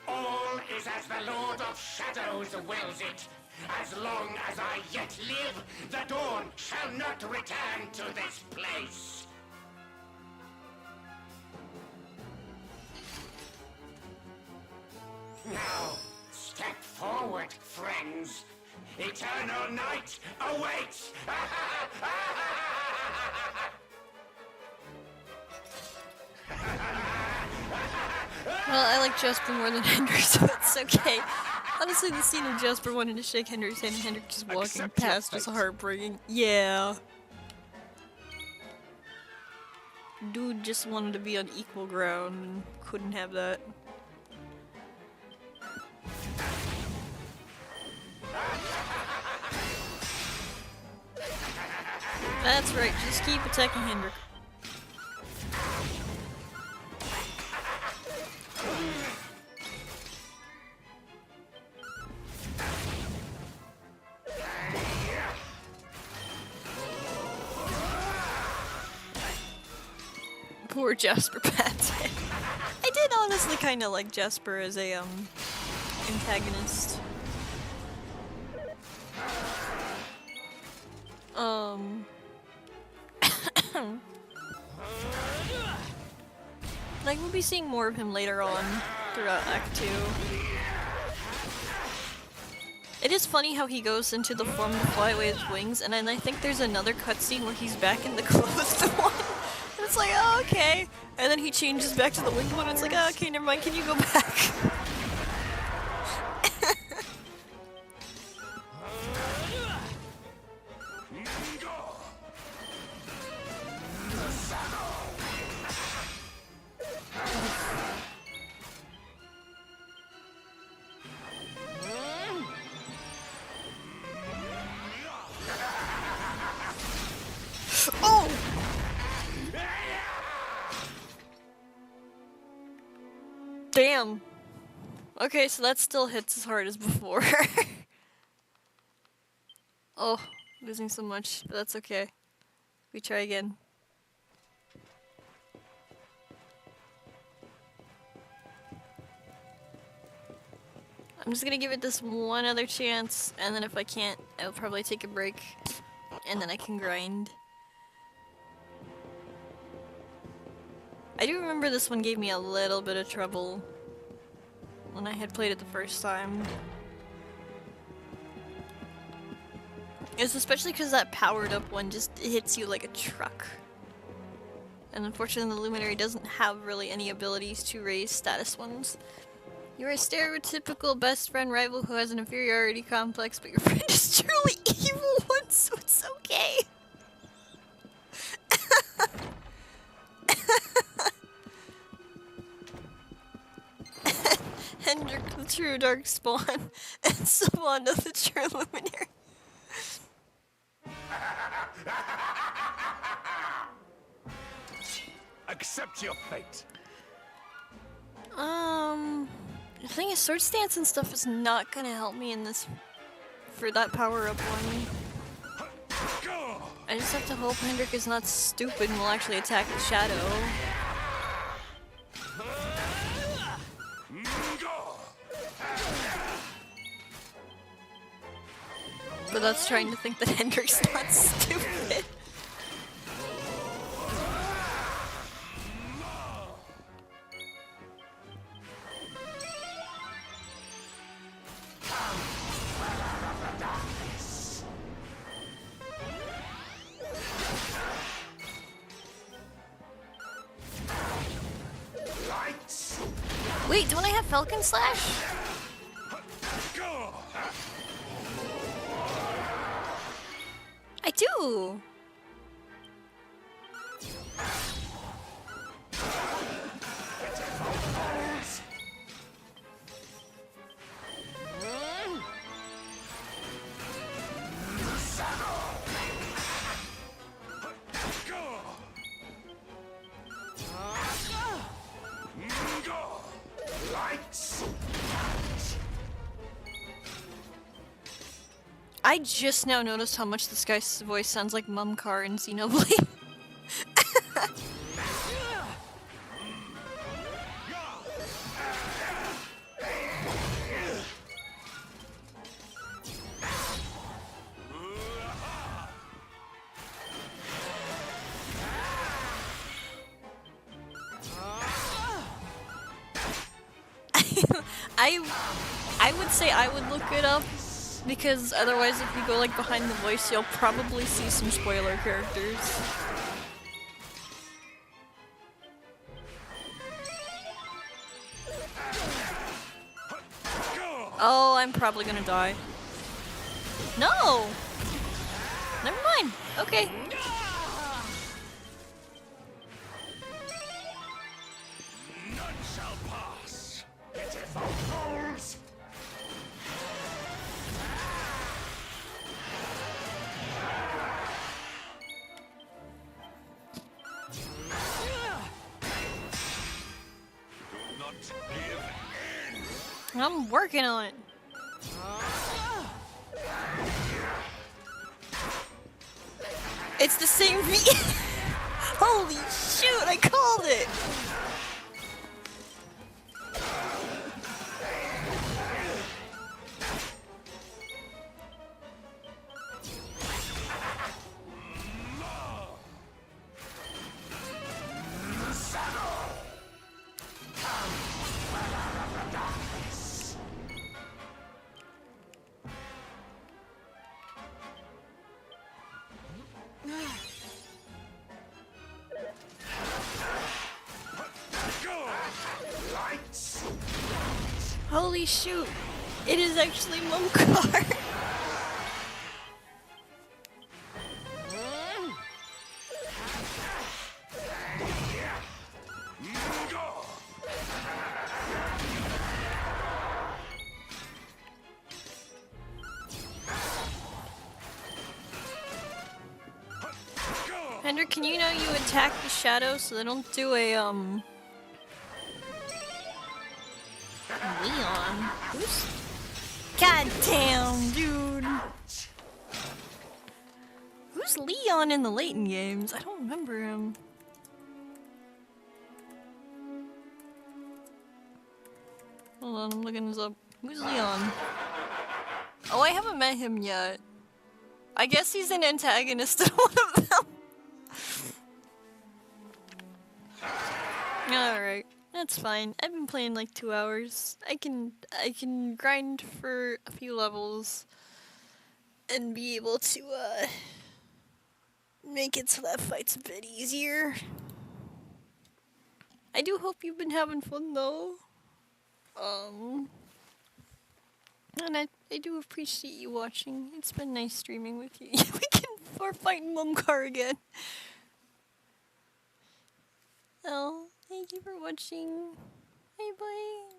All is as the Lord of Shadows wills it. As long as I yet live, the dawn shall not return to this place. Now, step forward, friends. Eternal night awaits! Well, I like Jasper more than Hendrik, so it's okay. Honestly, the scene of Jasper wanting to shake Hendrik's hand and Hendrik just walking past was heartbreaking. Yeah. Dude just wanted to be on equal ground and couldn't have that. That's right, just keep attacking Hendrik. Poor Jasper Patton. I did honestly kind of like Jasper as a antagonist. Like, we'll be seeing more of him later on throughout Act 2. It is funny how he goes into the form to fly with his wings, and then I think there's another cutscene where he's back in the clothed one. And it's like, oh, okay. And then he changes back to the winged one, and it's like, oh, okay, never mind, can you go back? Oh! Damn. Okay, so that still hits as hard as before. Oh, losing so much, but that's okay. We try again. I'm just gonna give it this one other chance, and then if I can't, I'll probably take a break, and then I can grind. I do remember this one gave me a little bit of trouble when I had played it the first time. It's especially because that powered up one just hits you like a truck. And unfortunately the Luminary doesn't have really any abilities to raise status ones. You're a stereotypical best friend rival who has an inferiority complex, but your friend is truly evil one, so it's okay. Hendrik the true Darkspawn, and Sylvanda the true Luminary. Accept your fate. The thing is, sword stance and stuff is not gonna help me in this for that power-up one. I just have to hope Hendrik is not stupid and will actually attack the shadow. But that's trying to think that Hendrik's not stupid. Wait, don't I have Falcon Slash? I do! I just now noticed how much this guy's voice sounds like Mumkar in Xenoblade. I would say I would look it up, because otherwise if you go like behind the voice you'll probably see some spoiler characters. Oh, I'm probably gonna die. No! Never mind. Okay. None shall pass. Pitiful fools! Do not give in. I'm working on it. It's the same Holy shoot, I called it! Holy shoot! It is actually Mumkar! Hendrik, can you know you attack the shadows so they don't do a, Leon? Who's... God damn, dude! Who's Leon in the Layton games? I don't remember him. Hold on, I'm looking this up. Who's Leon? Oh, I haven't met him yet. I guess he's an antagonist in one of them. Alright, that's fine. I've been playing like 2 hours. I can grind for a few levels and be able to make it so that fight's a bit easier. I do hope you've been having fun though. And I do appreciate you watching. It's been nice streaming with you. We're fighting Mumkar again. Oh, thank you for watching. Bye bye.